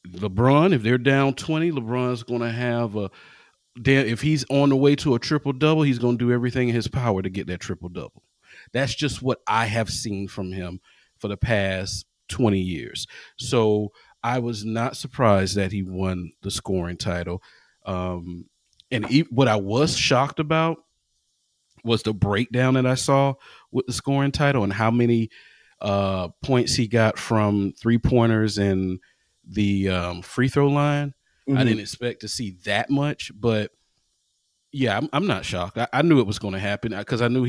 LeBron, if they're down 20, LeBron's going to have if he's on the way to a triple double, he's going to do everything in his power to get that triple double. That's just what I have seen from him for the past 20 years. So I was not surprised that he won the scoring title. What I was shocked about was the breakdown that I saw with the scoring title and how many points he got from 3-pointers and the free throw line. I didn't expect to see that much, but yeah, I'm not shocked. I knew it was going to happen because I knew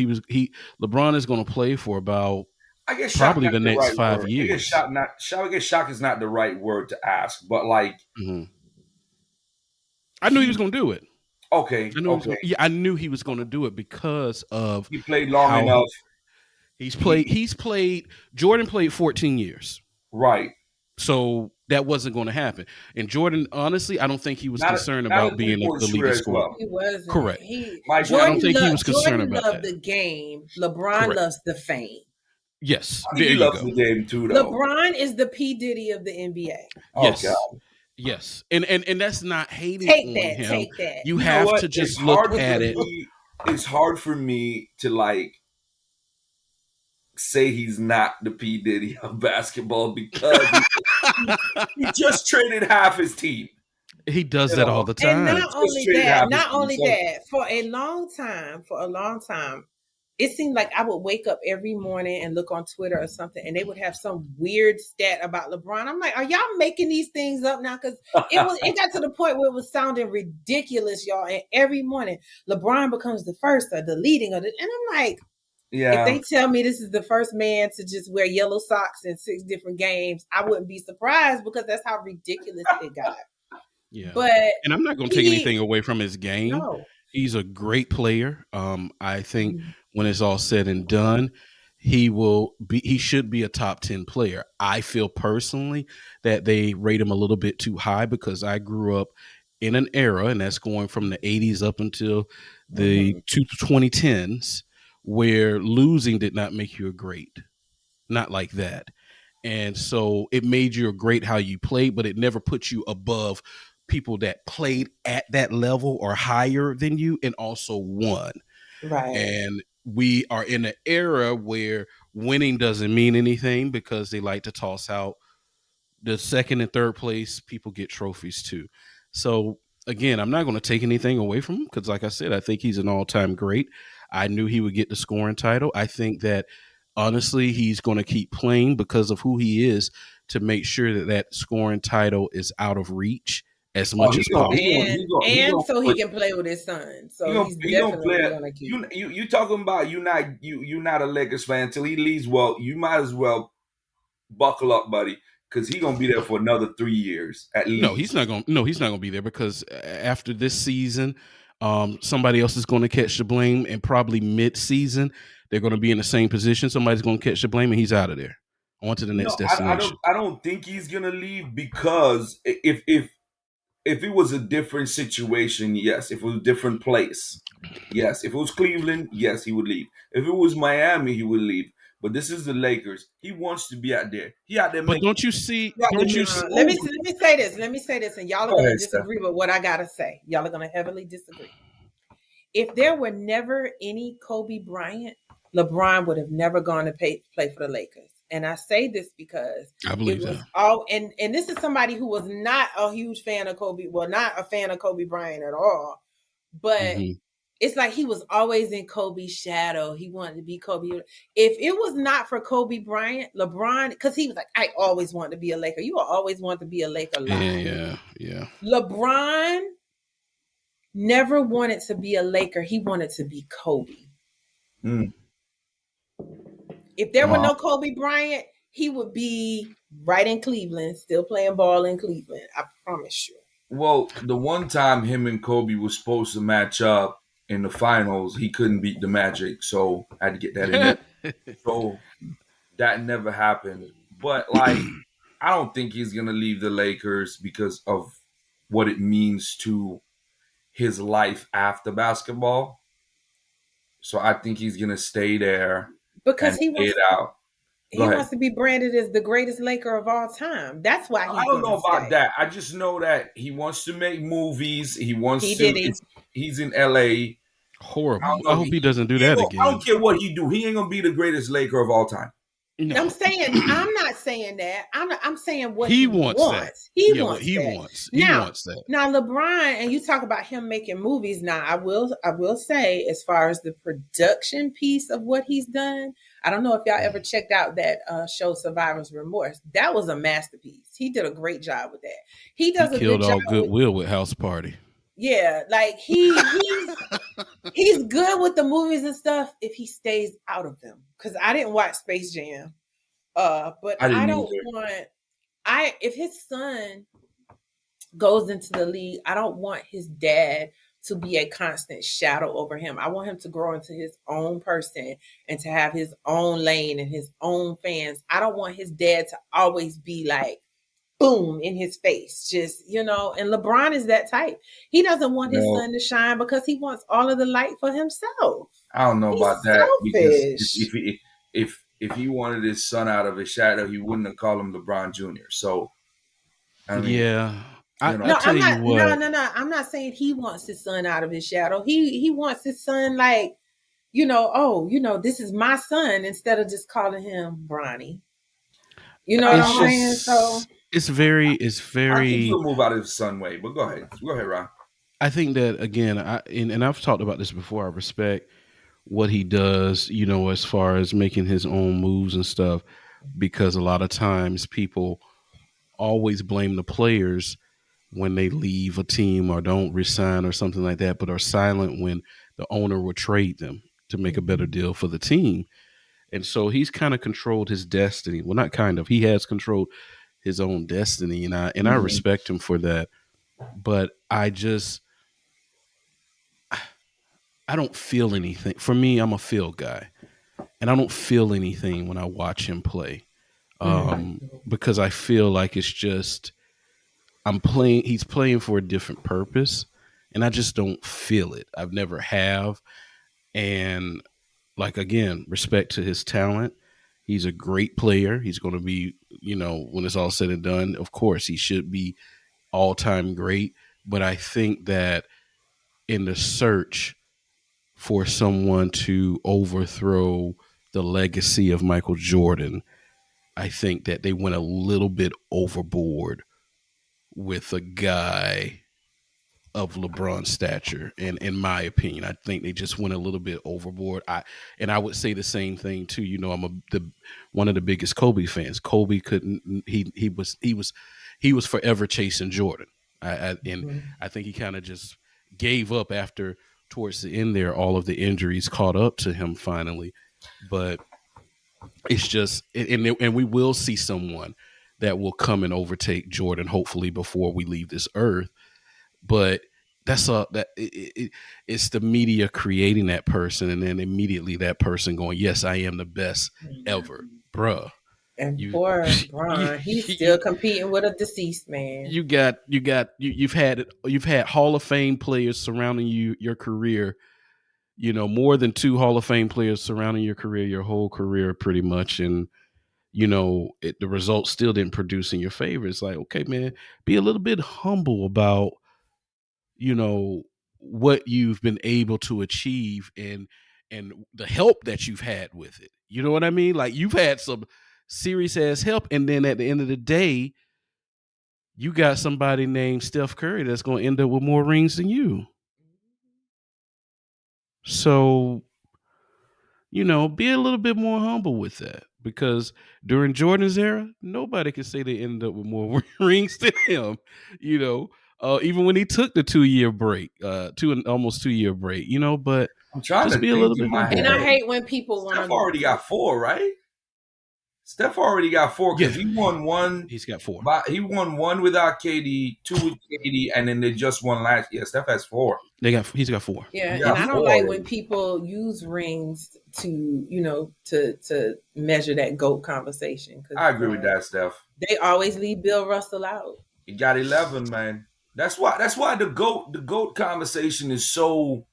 LeBron is going to play for about
I guess shock
probably
not
the
the
next
right
5
word.
years.
I guess shock is not the right word to ask, but like
Mm-hmm. I knew he was going to do it.
Okay.
I knew he was going to do it because of
He played long
how
enough.
He's played. Jordan played 14 years.
Right.
So that wasn't going to happen. And Jordan, honestly, I don't think he was concerned about being the leading scorer.
He wasn't.
Correct.
I don't think
he was concerned about
loved
that.
the game. LeBron loves the fame.
Yes.
He loves the game too, though.
LeBron is the P. Diddy of the NBA.
Yes.
Okay.
Yes. And that's not hating on him.
Take that.
You have to just look at it.
It's hard for me to like say he's not the P. Diddy of basketball because he just traded half his team.
He does that all the time.
And not only that, for a long time, it seemed like I would wake up every morning and look on Twitter or something, and they would have some weird stat about LeBron. I'm like, are y'all making these things up now? Because it got to the point where it was sounding ridiculous, y'all. And every morning, LeBron becomes the first or the leading, and I'm like, if they tell me this is the first man to just wear yellow socks in 6 different games, I wouldn't be surprised because that's how ridiculous it got.
Yeah,
but
and I'm not going to take anything away from his game.
No.
He's a great player. I think when it's all said and done, he should be a top 10 player. I feel personally that they rate him a little bit too high because I grew up in an era, and that's going from the 80s up until the 2010s, where losing did not make you a great. Not like that. And so it made you a great how you played, but it never put you above people that played at that level or higher than you and also won.
Right.
And we are in an era where winning doesn't mean anything because they like to toss out the second and third place. People get trophies too. So again, I'm not going to take anything away from him because, like I said, I think he's an all-time great. I knew he would get the scoring title. I think that honestly, he's going to keep playing because of who he is to make sure that scoring title is out of reach as much as possible.
So he can play with his son. So he's definitely going to keep.
You talking about you not a Lakers fan until he leaves? Well, you might as well buckle up, buddy, because he's gonna be there for another 3 years at least.
No, he's not gonna be there because after this season, somebody else is going to catch the blame, and probably mid-season they're going to be in the same position. Somebody's going to catch the blame, and he's out of there. On to the next destination.
I don't think he's gonna leave because if it was a different situation, yes. If it was a different place, yes. If it was Cleveland, yes, he would leave. If it was Miami, he would leave. But this is the Lakers. He wants to be out there. He out there.
But don't you see?
Let me say this, and y'all are going to disagree with what I gotta say. Y'all are going to heavily disagree. If there were never any Kobe Bryant, LeBron would have never gone to play for the Lakers. And I say this because
I believe that.
And this is somebody who was not a huge fan of Kobe. Well, not a fan of Kobe Bryant at all. But it's like he was always in Kobe's shadow. He wanted to be Kobe. If it was not for Kobe Bryant, LeBron, because he was like, I always wanted to be a Laker. You will always want to be a Laker.
Yeah.
LeBron never wanted to be a Laker. He wanted to be Kobe. If there were no Kobe Bryant, he would be right in Cleveland, still playing ball in Cleveland. I promise you.
Well, the one time him and Kobe was supposed to match up in the finals, he couldn't beat the Magic, so I had to get that in there. So that never happened. But like, I don't think he's gonna leave the Lakers because of what it means to his life after basketball. So I think he's gonna stay there
Because
and play it out. Go
he
ahead.
wants to be branded as the greatest Laker of all time. That's why
I
he's
don't
going
know
to
about
stay.
that. I just know that he wants to make movies. He wants
He
to.
did it.
He's in LA.
Horrible.
I
I
don't know.
hope he doesn't do
He ain't
that
gonna, I
again.
don't care what he do. He ain't gonna be the greatest Laker of all time.
No.
I'm not saying that. I'm saying what
He
he
wants that.
He
Yeah,
wants
what he
that.
wants. He
Now,
wants that.
now LeBron, and you talk about him making movies. Now, I will say, as far as the production piece of what he's done, I don't know if y'all ever checked out that show Survivor's Remorse. That was a masterpiece. He did a great job with that. He does a
killed
good job
all goodwill with House Party.
yeah, like he's good with the movies and stuff if he stays out of them. Because I didn't watch Space Jam. But I don't want if his son goes into the league, I don't want his dad to be a constant shadow over him. I want him to grow into his own person and to have his own lane and his own fans. I don't want his dad to always be like boom in his face, just and LeBron is that type. He doesn't want his son to shine because he wants all of the light for himself.
I don't know about that because if he wanted his son out of his shadow, he wouldn't have called him LeBron Jr. So I mean,
yeah.
I'm not saying he wants his son out of his shadow. He wants his son like, this is my son instead of just calling him Bronny. You know what I'm saying? So
it's very.
I think he'll move out of his son way. But go ahead, Ron.
I think that again, and I've talked about this before. I respect what he does, as far as making his own moves and stuff, because a lot of times people always blame the players when they leave a team or don't resign or something like that, but are silent when the owner will trade them to make a better deal for the team. And so he's kind of controlled his destiny. Well, not kind of. He has controlled his own destiny, and I respect him for that. But I don't feel anything. For me, I'm a feel guy, and I don't feel anything when I watch him play, because I feel like it's just he's playing for a different purpose, and I just don't feel it. I've never have. And like, again, respect to his talent. He's a great player. He's going to be, when it's all said and done, of course, he should be all-time great. But I think that in the search for someone to overthrow the legacy of Michael Jordan, I think that they went a little bit overboard with a guy of LeBron's stature, and in my opinion, I think they just went a little bit overboard. I would say the same thing too. I'm one of the biggest Kobe fans. Kobe couldn't. He was forever chasing Jordan. I think he kind of just gave up after towards the end there. All of the injuries caught up to him finally, but it's just and we will see someone that will come and overtake Jordan, hopefully before we leave this earth. But it's the media creating that person, and then immediately that person going, "Yes, I am the best ever, bruh."
And poor Bron, he's still competing with a deceased man.
You've had Hall of Fame players surrounding your career. More than 2 Hall of Fame players surrounding your career, your whole career, pretty much, and the results still didn't produce in your favor. It's like, okay, man, be a little bit humble about what you've been able to achieve and the help that you've had with it. You know what I mean? Like, you've had some serious ass help, and then at the end of the day, you got somebody named Steph Curry that's going to end up with more rings than you. So, be a little bit more humble with that, because during Jordan's era, nobody could say they ended up with more rings than him. Even when he took the 2-year break, almost 2-year break, but
I'm trying
just
to
be a
think
little bit
in my
more.
head.
And I hate when people want
Steph already got 4, right? Steph already got 4 because he won one.
He's got 4.
But he won 1 without KD, 2 with KD, and then they just won last year. Steph has 4.
He's got 4.
Yeah,
He
and
got
I don't
4
like
already.
when people use rings to to measure that GOAT conversation.
I agree with that, Steph.
They always leave Bill Russell out.
He got 11, man. That's why the GOAT conversation is so.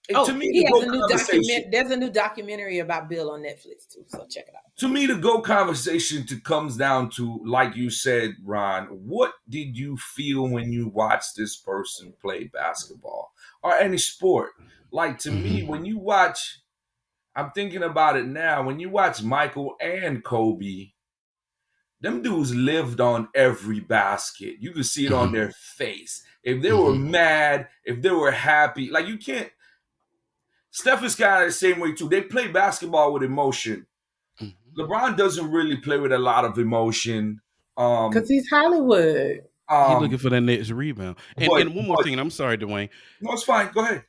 To me,
he
the
has
GOAT
a new
conversation.
document. There's a new documentary about Bill on Netflix too, so check it out.
To me, the GOAT conversation comes down to, like you said, Ron, what did you feel when you watched this person play basketball or any sport? Like, to me, when you watch, I'm thinking about it now, when you watch Michael and Kobe, them dudes lived on every basket. You could see it on their face. If they were mad, if they were happy, like you can't. Steph is kind of the same way too. They play basketball with emotion. LeBron doesn't really play with a lot of emotion.
Because he's Hollywood.
He's looking for that next rebound. And one more thing, and I'm sorry, Dwayne.
No, it's fine. Go ahead.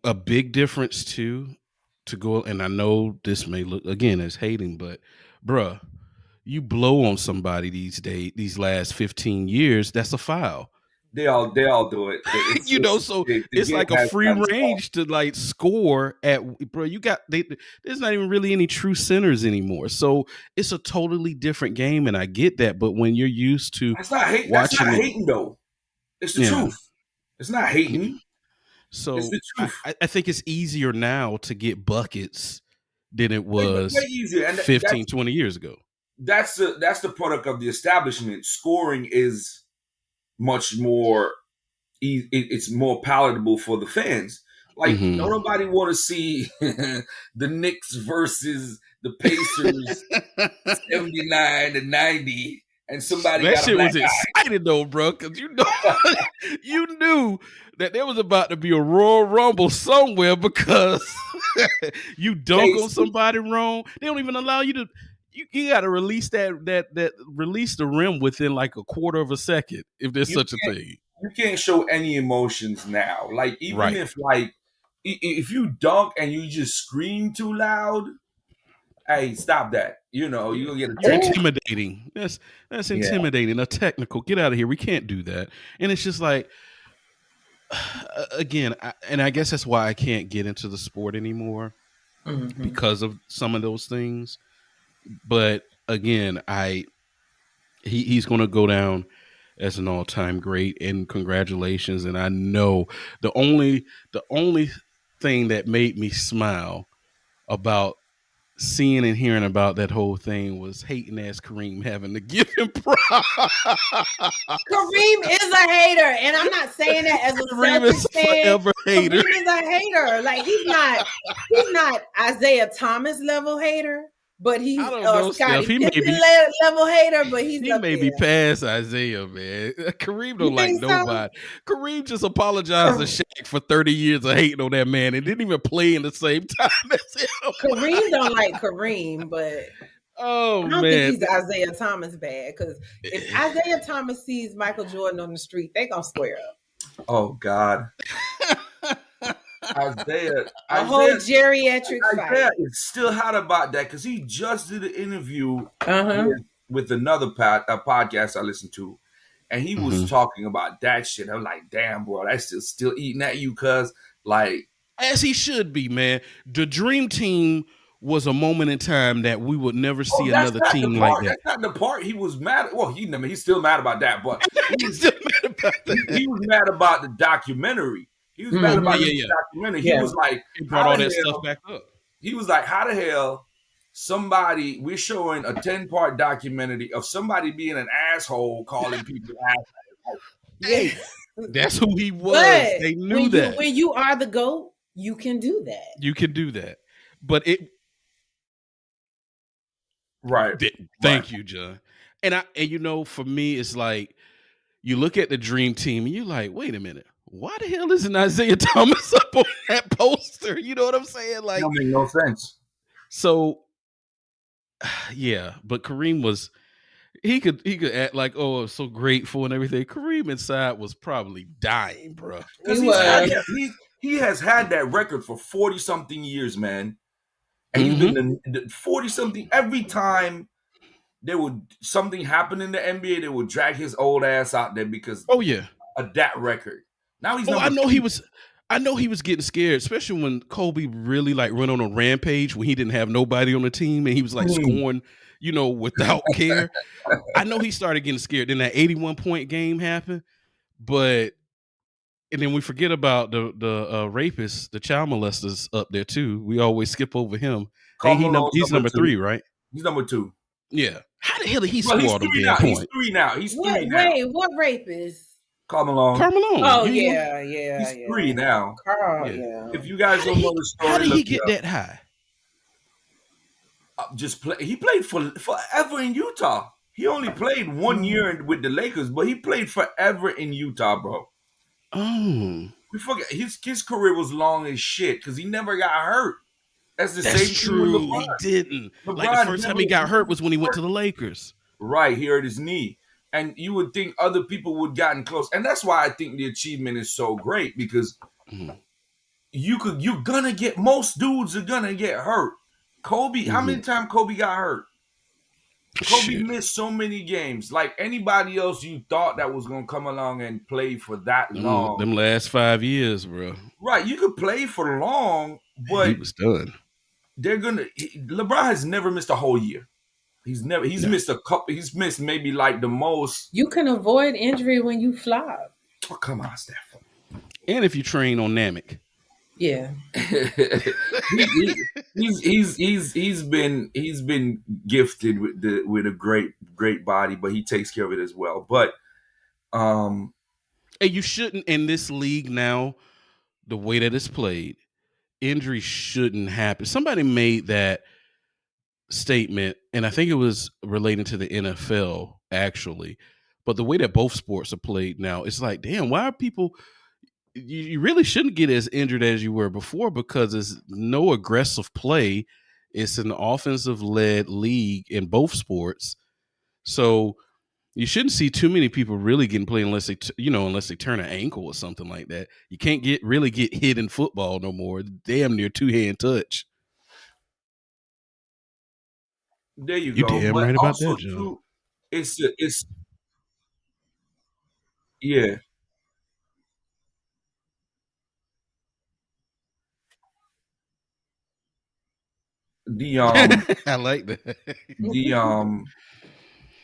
A big difference too, to go, and I know this may look again as hating, but bruh, you blow on somebody these last 15 years, that's a foul.
They all do it.
It's like a free range to like score at, bro. There's not even really any true centers anymore, so it's a totally different game, and I get that. But when you're used to
that's not hating though. It's the truth. It's not hating.
So
it's the truth.
I think it's easier now to get buckets than it was
way easier. And
15, 20 years ago.
That's the product of the establishment. Scoring is much more, it's more palatable for the fans. Like, nobody want to see the Knicks versus the Pacers 79 to 90, and somebody
that
got
shit
a
was excited though, bro, because you knew that there was about to be a Royal Rumble somewhere because you dunk on somebody wrong. They don't even allow you to. You got to release release the rim within like a quarter of a second if there's such a thing.
You can't show any emotions now. Like even if you dunk and you just scream too loud, hey, stop that. You're gonna get
You're intimidating. That's intimidating. A technical. Get out of here. We can't do that. And it's just like, again, I guess that's why I can't get into the sport anymore because of some of those things. But again, he's going to go down as an all-time great, and congratulations. And I know the only thing that made me smile about seeing and hearing about that whole thing was hating ass Kareem having to give him props.
Kareem is a hater, and I'm not saying that as a selfish fan.
Hater.
Kareem is a hater. Like he's not Isaiah Thomas level hater. But he's Scottie Pippen level hater, but he
may be past Isaiah, man. Kareem don't like nobody. Kareem just apologized to Shaq for 30 years of hating on that man and didn't even play in the same time as him.
Kareem don't like Kareem, but I don't think he's Isaiah Thomas bad, because if Isaiah Thomas sees Michael Jordan on the street, they gonna square up.
Oh God. Isaiah,
whole geriatric fight.
Is still hot about that because he just did an interview with another podcast I listened to, and he was talking about that shit. I'm like, damn, bro, that's still eating at you, cuz like,
as he should be, man. The Dream Team was a moment in time that we would never see another team like that.
That's not the part he was mad. Well, he's still mad about that, but
he's still mad about that.
He was mad about the documentary. He was mad about the documentary. He was like,
he brought all that stuff back up.
He was like, how the hell we're showing a 10-part documentary of somebody being an asshole, calling people assholes.
Yes.
That's who he was.
But
they knew that.
When you are the GOAT, you can do that.
You can do that. But it...
Right.
Thank you, John. And for me, it's like, you look at the Dream Team and you're like, wait a minute. Why the hell isn't Isaiah Thomas up on that poster? You know what I'm saying? Like,
that makes no sense.
So, yeah, but Kareem was, he could act like, oh, I'm so grateful and everything. Kareem inside was probably dying, bro.
He has had that record for 40-something years, man. and he's been the 40 something. Every time there would something happen in the NBA, they would drag his old ass out there because
Oh yeah.
of that record. Now he's
Oh,
number two.
I know he was getting scared, especially when Kobe really like went on a rampage when he didn't have nobody on the team and he was like scoring, without care. I know he started getting scared. Then that 81 point game happened, and then we forget about the rapists, the child molesters up there too. We always skip over him. Ain't he
Malone's
he's number
two.
3, right?
He's number 2.
Yeah. How the hell did he
Well,
score
he's
all them
3
damn
now. He's
points?
3 now. He's 3 now.
Wait, what rapist?
Karl Malone.
Oh yeah.
He's 3 now.
Carl, yeah.
If you guys don't know the story,
how did he get that high?
He played forever in Utah. He only played 1 year with the Lakers, but he played forever in Utah, bro.
Oh,
We forget his career was long as shit because he never got hurt. That's same
true.
thing with LeBron.
He didn't.
LeBron
Like the first time he got hurt was when he went to the Lakers.
Right, he hurt his knee. And you would think other people would gotten close. And that's why I think the achievement is so great because most dudes are gonna get hurt. Kobe, how many times Kobe got hurt? Kobe missed so many games. Like anybody else you thought that was gonna come along and play for that long.
Them last 5 years, bro.
Right, you could play for long, but
he was done.
LeBron has never missed a whole year. He's missed a couple. He's missed maybe like the most.
You can avoid injury when you flop.
Oh, come on, Steph.
And if you train on Namek.
Yeah.
he's been gifted with a great body, but he takes care of it as well. But
and you shouldn't in this league now, the way that it's played, injury shouldn't happen. Somebody made that statement, and I think it was relating to the NFL actually. But the way that both sports are played now, it's like, damn, why are people? You really shouldn't get as injured as you were before because there's no aggressive play. It's an offensive-led league in both sports, so you shouldn't see too many people really getting played unless they turn an ankle or something like that. You can't really get hit in football no more. Damn near two-hand touch.
There you
go. Damn right about that, Joe.
Too, it's yeah.
I like that.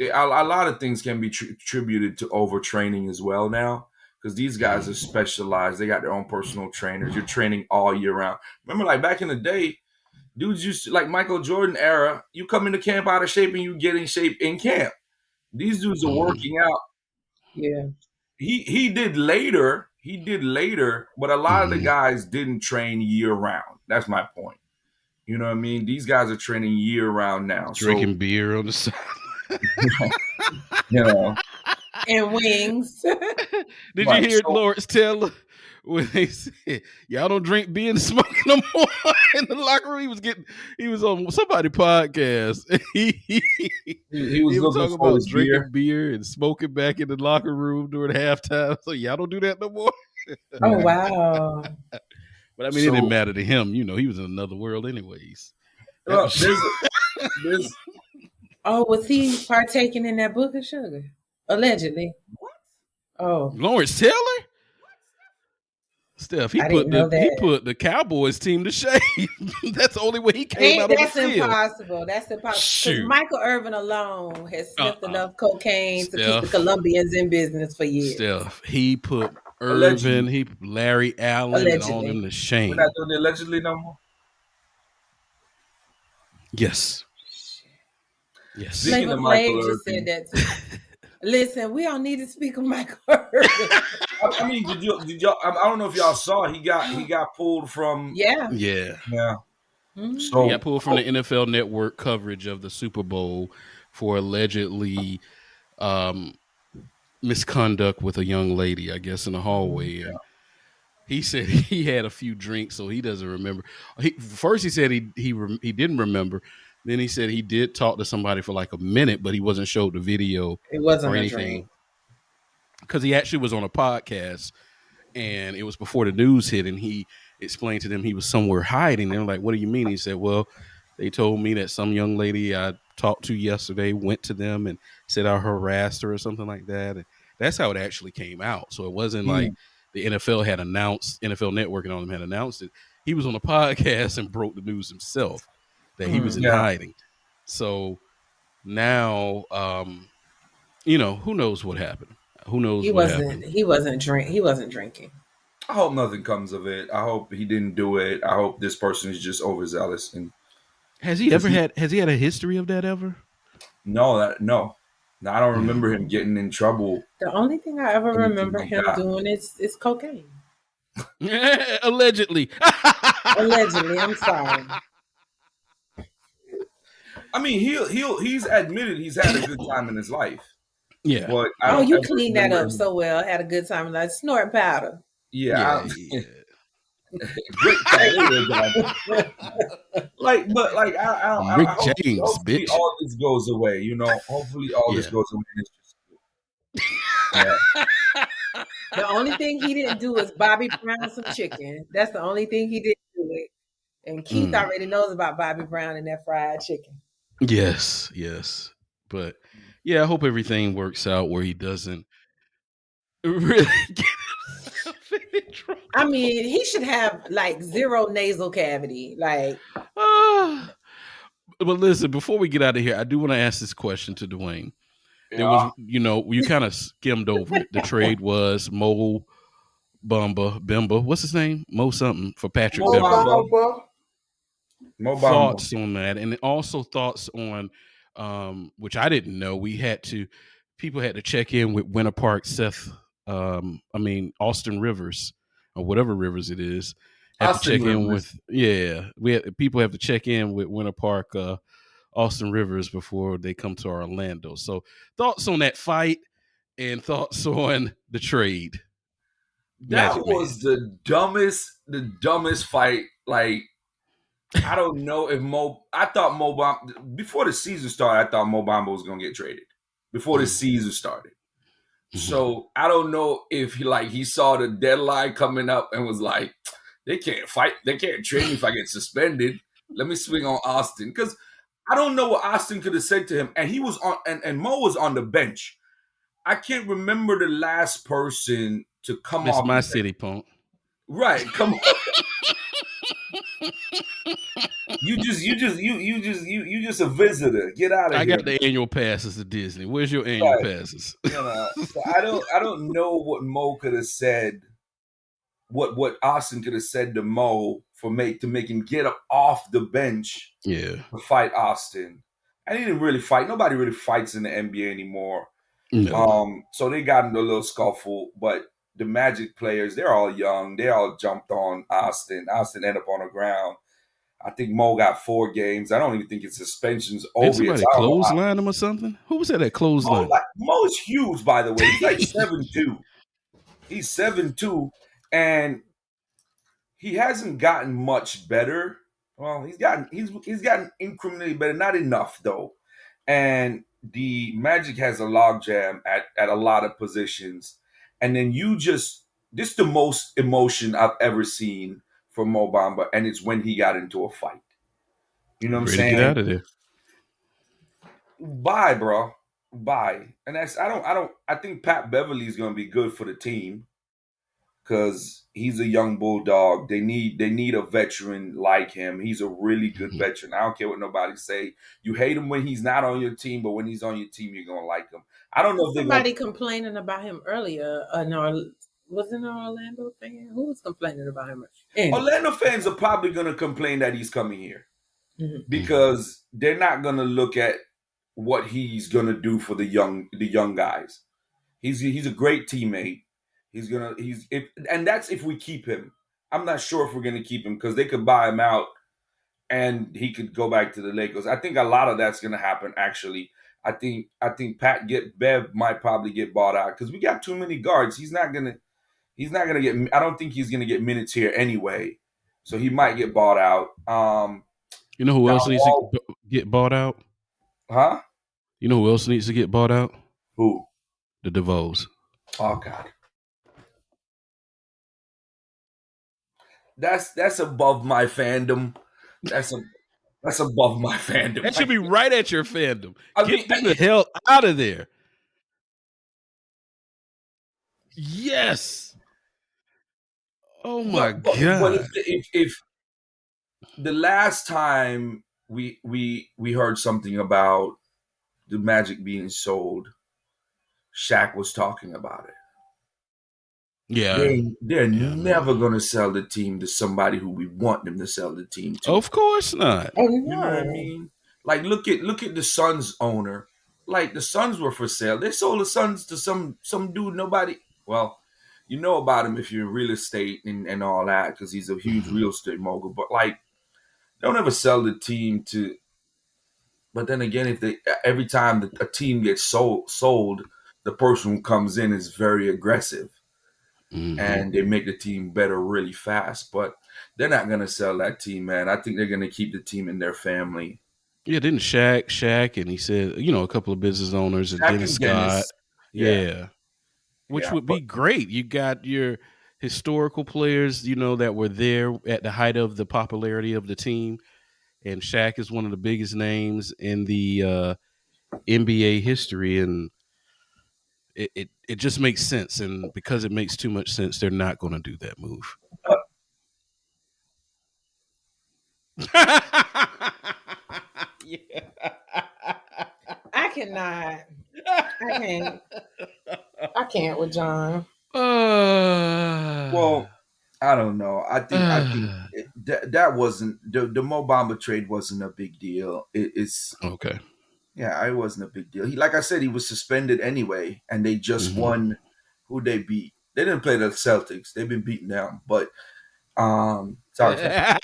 A lot of things can be attributed to overtraining as well now because these guys are specialized. They got their own personal trainers. You're training all year round. Remember, like back in the day, dudes used to, like Michael Jordan era, you come into camp out of shape and you get in shape in camp. These dudes are working out.
Yeah.
He did later, but a lot of the guys didn't train year round. That's my point. You know what I mean? These guys are training year round now.
Drinking beer on the side.
And wings.
Did you hear Lawrence Taylor when they said, y'all don't drink beer and smoke no more in the locker room? He was on somebody's podcast. he was talking about drinking beer and smoking back in the locker room during halftime. So y'all don't do that no more.
Oh, wow.
But I mean, it didn't matter to him. You know, he was in another world anyways.
Was he partaking in that book of sugar? Allegedly.
What?
Oh.
Lawrence Taylor? Steph, he put the Cowboys team to shame. That's the only way he came out of the field.
Impossible. That's impossible. Because Michael Irvin alone has sniffed enough cocaine to keep the Colombians in business for years.
Steph, he put Irvin, Larry Allen, and all them to shame.
We're not doing allegedly no more?
Yes.
Flavor Flav just said that too. Listen, we don't need to speak of Michael Irvin.
I mean, did y'all? I don't know if y'all saw. He got pulled from.
Yeah.
Mm-hmm.
So he got pulled from the NFL Network coverage of the Super Bowl for allegedly misconduct with a young lady, I guess, in the hallway. And he said he had a few drinks, so he doesn't remember. First, he said he didn't remember. Then he said he did talk to somebody for like a minute, but he wasn't showed the video or anything. Because he actually was on a podcast, and it was before the news hit, and he explained to them he was somewhere hiding. They were like, "What do you mean?" He said, "Well, They told me that some young lady I talked to yesterday went to them and said I harassed her or something like that. And that's how it actually came out. So it wasn't like
Hmm.
the NFL had announced, NFL Network and all them had announced it. He was on a podcast and broke the news himself that he was in
Yeah.
hiding. So now, who knows what happened? Who knows
He
what
wasn't.
happened?
He wasn't drink. He wasn't drinking.
I hope nothing comes of it. I hope he didn't do it. I hope this person is just overzealous and because he
Has he had a history of that ever?
no. I don't
Yeah.
remember him getting in trouble.
The only thing I ever
Anything
remember
like
him
that.
doing is cocaine.
Allegedly.
Allegedly. I'm sorry.
I mean, he's admitted he's had a good time in his life,
Yeah.
but I
Oh,
Yeah.
don't
you
ever
cleaned that
remember
up
him.
so well. Had a good time. Like snorting powder.
Yeah,
Yeah. Yeah.
great time. There you go, John. But like
I'm
I
Rick James,
hopefully
bitch.
all this goes away. Hopefully all this
Yeah.
goes away. And it's just, yeah.
The only thing he didn't do is Bobby Brown some chicken. That's the only thing he didn't do it. And Keith
Mm.
already knows about Bobby Brown and that fried chicken.
Yes. Yes. But yeah, I hope everything works out where he doesn't really get himself in trouble.
I mean, he should have like zero nasal cavity. Like,
Ah. But listen, before we get out of here, I do want to ask this question to Dwayne. There was,
Yeah.
you kind of skimmed over it. The trade was Mo Bimba. What's his name? Mo something for Patrick
Mo
Beverly.
Bamba. Mo Bamba.
Thoughts on that, and also thoughts on, which I didn't know. People had to check in with Winter Park Seth. Austin Rivers or whatever Rivers it is. Had to
Austin
check in
Rivers.
with people have to check in with Winter Park Austin Rivers before they come to Orlando. So thoughts on that fight and thoughts on the trade.
That
Magic Man.
was the dumbest fight. Like, I don't know if I thought Mo Bamba, before the season started, I thought Mo Bamba was going to get traded before the
Mhm.
season started.
Mhm.
So I don't know if he saw the deadline coming up and was like, they can't fight, they can't trade me if I get suspended. Let me swing on Austin, because I don't know what Austin could have said to him. And he was on, and Mo was on the bench. I can't remember the last person to come
That's
off the
my
bench.
city, punk.
Right, come on. You just a visitor. Get out of
I
here.
got the annual passes to Disney. Where's your annual
Right.
passes?
So I don't know what Mo could have said, what Austin could have said to Mo to make him get up off the bench
Yeah.
to fight Austin. And he didn't really fight. Nobody really fights in the NBA anymore.
No.
So they got into a little scuffle, but the Magic players, they're all young. They all jumped on Austin. Austin ended up on the ground. I think Mo got 4 games. I don't even think his suspension's
Did
over yet.
somebody
So I don't know.
clothesline him or something? Who was that clothesline?
Mo's huge, by the way. He's like 7'2". He's 7'2", and he hasn't gotten much better. Well, he's gotten incrementally better, not enough though. And the Magic has a logjam at a lot of positions, and then this is the most emotion I've ever seen from Mo Bamba, and it's when he got into a fight. You know what I'm
Ready to get
saying?
out of there.
Bye, bro. Bye. And I think Pat Beverly's gonna be good for the team because he's a young bulldog. They need a veteran like him. He's a really good
Mhm.
veteran. I don't care what nobody say. You hate him when he's not on your team, but when he's on your team, you're gonna like him. I don't know if they're gonna.
somebody complaining about him earlier. Was it an Orlando fan? Who was complaining about him? Anyway.
Orlando fans are probably gonna complain that he's coming here
Mhm.
because they're not gonna look at what he's gonna do for the young guys. He's a great teammate. And that's if we keep him. I'm not sure if we're gonna keep him because they could buy him out and he could go back to the Lakers. I think a lot of that's gonna happen actually. I think Bev might probably get bought out because we got too many guards. He's not gonna get. I don't think he's gonna get minutes here anyway. So he might get bought out.
You know who
John
else needs to
Wall,
get bought out?
huh?
You know who else needs to get bought out?
Who?
The DeVos.
Oh God. That's above my fandom. That's a That's above my fandom.
That should be right at your fandom.
I mean,
Get them the hell out of there. Yes. Oh my
but
God.
if the last time we heard something about the Magic being sold, Shaq was talking about it.
Yeah.
They're
Yeah, I remember
never
that.
gonna sell the team to somebody who we want them to sell the team to.
Of course not.
Oh
You know what I
no.
mean? Like look at the Suns owner. Like the Suns were for sale. They sold the Suns to some dude nobody. Well, you know about him if you're in real estate and all that because he's a huge
Mhm.
real estate mogul. But like they'll never sell the team to. But then again, if they every time a team gets sold, the person who comes in is very aggressive
Mhm.
and they make the team better really fast. But they're not gonna sell that team, man. I think they're gonna keep the team in their family.
Yeah, didn't Shaq, and he said, a couple of business owners and
Shaq
Dennis
and
Scott.
Dennis, yeah,
Yeah. Which
yeah,
would
but
be great. You got your historical players, that were there at the height of the popularity of the team. And Shaq is one of the biggest names in the NBA history. And it just makes sense. And because it makes too much sense, they're not going to do that move. Yeah.
I cannot. I can't. I can't with John.
Uh,
well, I don't know. I think that wasn't the Mo Bamba trade wasn't a big deal. It's
okay.
yeah, it wasn't a big deal. He like I said, he was suspended anyway, and they just
Hmm.
won. Who they beat? They didn't play the Celtics. They've been beating them, but sorry, Steph.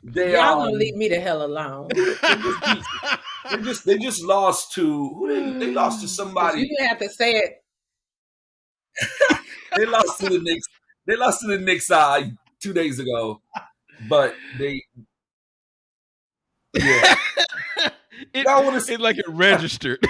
They
Y'all gonna leave me the hell alone.
they just beat. They just lost to who they lost to
Because you
somebody.
didn't have to say it.
They lost to the Knicks. They lost to the Knicks 2 days ago, but they yeah.
it
Y'all want to see
it like it registered.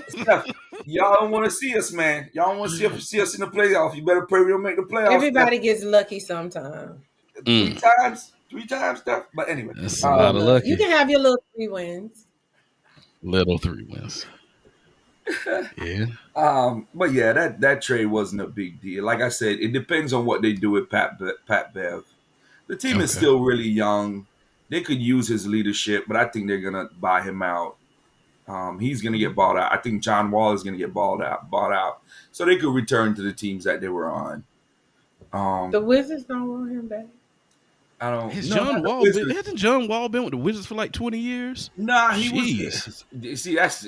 Steph, y'all don't want to see us, man. Y'all don't want to see us in the playoffs. You better pray we don't make the playoffs, Steph.
Everybody gets lucky sometime.
Three
Mm,
times, three times, Steph. But anyway,
that's a
Oh
lot of
look, you
lucky.
can have your little 3 wins.
Little 3 wins. Yeah.
but yeah, that trade wasn't a big deal. Like I said, it depends on what they do with Pat Bev. The team is
Okay.
still really young. They could use his leadership, but I think they're gonna buy him out. He's gonna get bought out. I think John Wall is gonna get bought out, so they could return to the teams that they were on.
The
Um,
Wizards don't want him back.
I don't.
Has
No, not
John
the
Wall been
Wizards.
hasn't John Wall been with the Wizards for like 20 years?
Nah, he was.
Jeez.
See, that's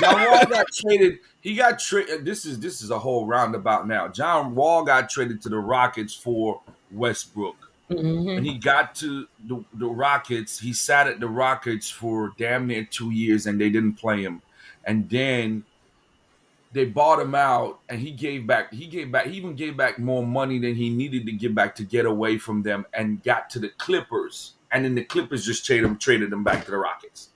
John Wall got traded. He got traded. This is a whole roundabout now. John Wall got traded to the Rockets for Westbrook. When
Mm-hmm.
he got to the Rockets, he sat at the Rockets for damn near 2 years, and they didn't play him. And then they bought him out, and he gave back. He gave back. He even gave back more money than he needed to give back to get away from them, and got to the Clippers. And then the Clippers just traded him back to the Rockets.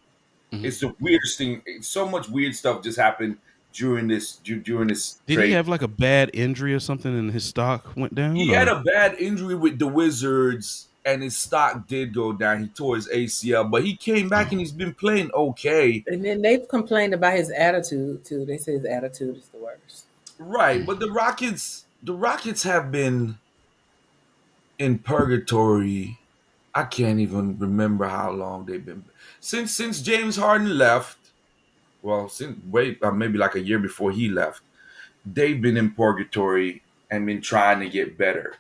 Mhm.
It's the weirdest thing. So much weird stuff just happened during this
Did he
trade.
have like a bad injury or something and his stock went down
He had
or
a bad injury with the Wizards, and his stock did go down. He tore his ACL, but he came back and
oh.
he's been playing okay.
And then they've complained about his attitude too. They say his attitude is the worst.
Right,
Mm.
but the Rockets have been in purgatory. I can't even remember how long they've been since James Harden left. Well, since maybe like a year before he left, they've been in purgatory and been trying to get better.
I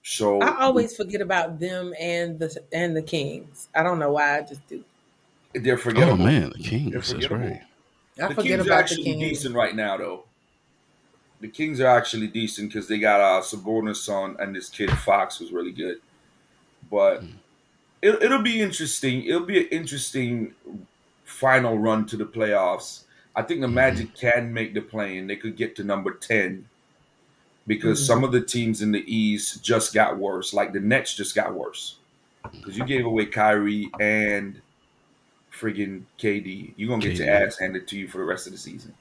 So
always forget about them and the Kings. I don't know why. I just do.
they're
Oh
forgettable.
man, the
They're
Kings, that's right.
forgettable.
I
The
forget
Kings are
about the
actually
Kings.
decent right now, though. The Kings are actually decent because they got Sabonis on and this kid Fox was really good. But
Mm.
it'll be interesting. It'll be an interesting final run to the playoffs. I think the
Mhm.
Magic can make the play, and they could get to number 10 because some of
Mm.
the teams in the East just got worse. Like the Nets just got worse because you gave away Kyrie and friggin' KD. You're gonna get your
KD.
ass handed to you for the rest of the season.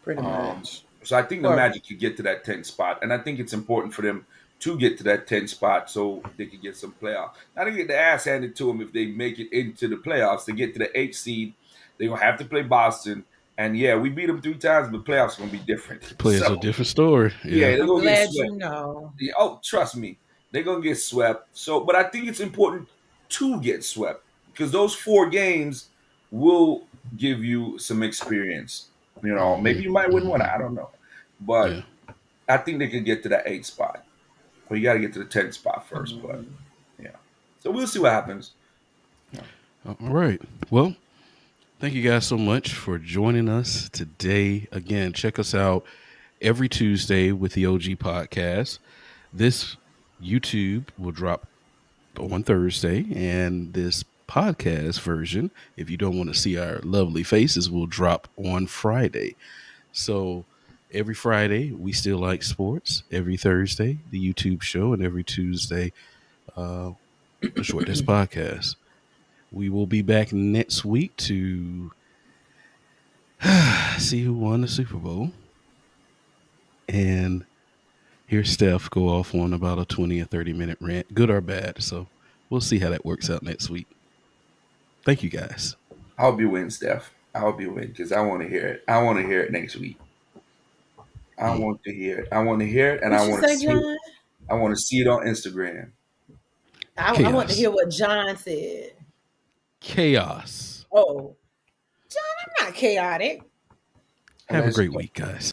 Pretty much.
So I think the
Or
Magic could get to that 10th spot, and I think it's important for them to get to that 10th spot so they can get some playoffs. Now they get the ass handed to them if they make it into the playoffs. To get to the 8th seed, they're going to have to play Boston. And yeah, we beat them 3 times, but playoffs are going to be different.
Players
So
a different story.
yeah,
Yeah.
they're
I'm
going to get
glad
swept.
you know.
Yeah, oh, trust me, they're going to get swept. So, but I think it's important to get swept because those 4 games will give you some experience. Maybe you might win one. I don't know. But
Yeah.
I think they could get to that 8th spot. Well, you got to get to the 10th spot first, but yeah. So we'll see what happens. Yeah.
All right. Well, thank you guys so much for joining us today. Again, check us out every Tuesday with the OG podcast. This YouTube will drop on Thursday, and this podcast version, if you don't want to see our lovely faces, will drop on Friday. So every Friday, we still like sports. Every Thursday, the YouTube show, and every Tuesday, uh, the Short Desk podcast. We will be back next week to see who won the Super Bowl and hear Steph go off on about a 20 or 30-minute rant, good or bad. So we'll see how that works out next week. Thank you guys.
I hope you win, Steph. I hope you win because I want to hear it. I want to hear it next week. I
Mm.
want to hear it. I want to hear it, and I
What you
want to
say,
see it.
John?
I want to see it on Instagram.
I want to
Chaos.
hear what John said.
Chaos.
Oh, John, I'm not chaotic.
Have a
Let's
great
go.
week, guys.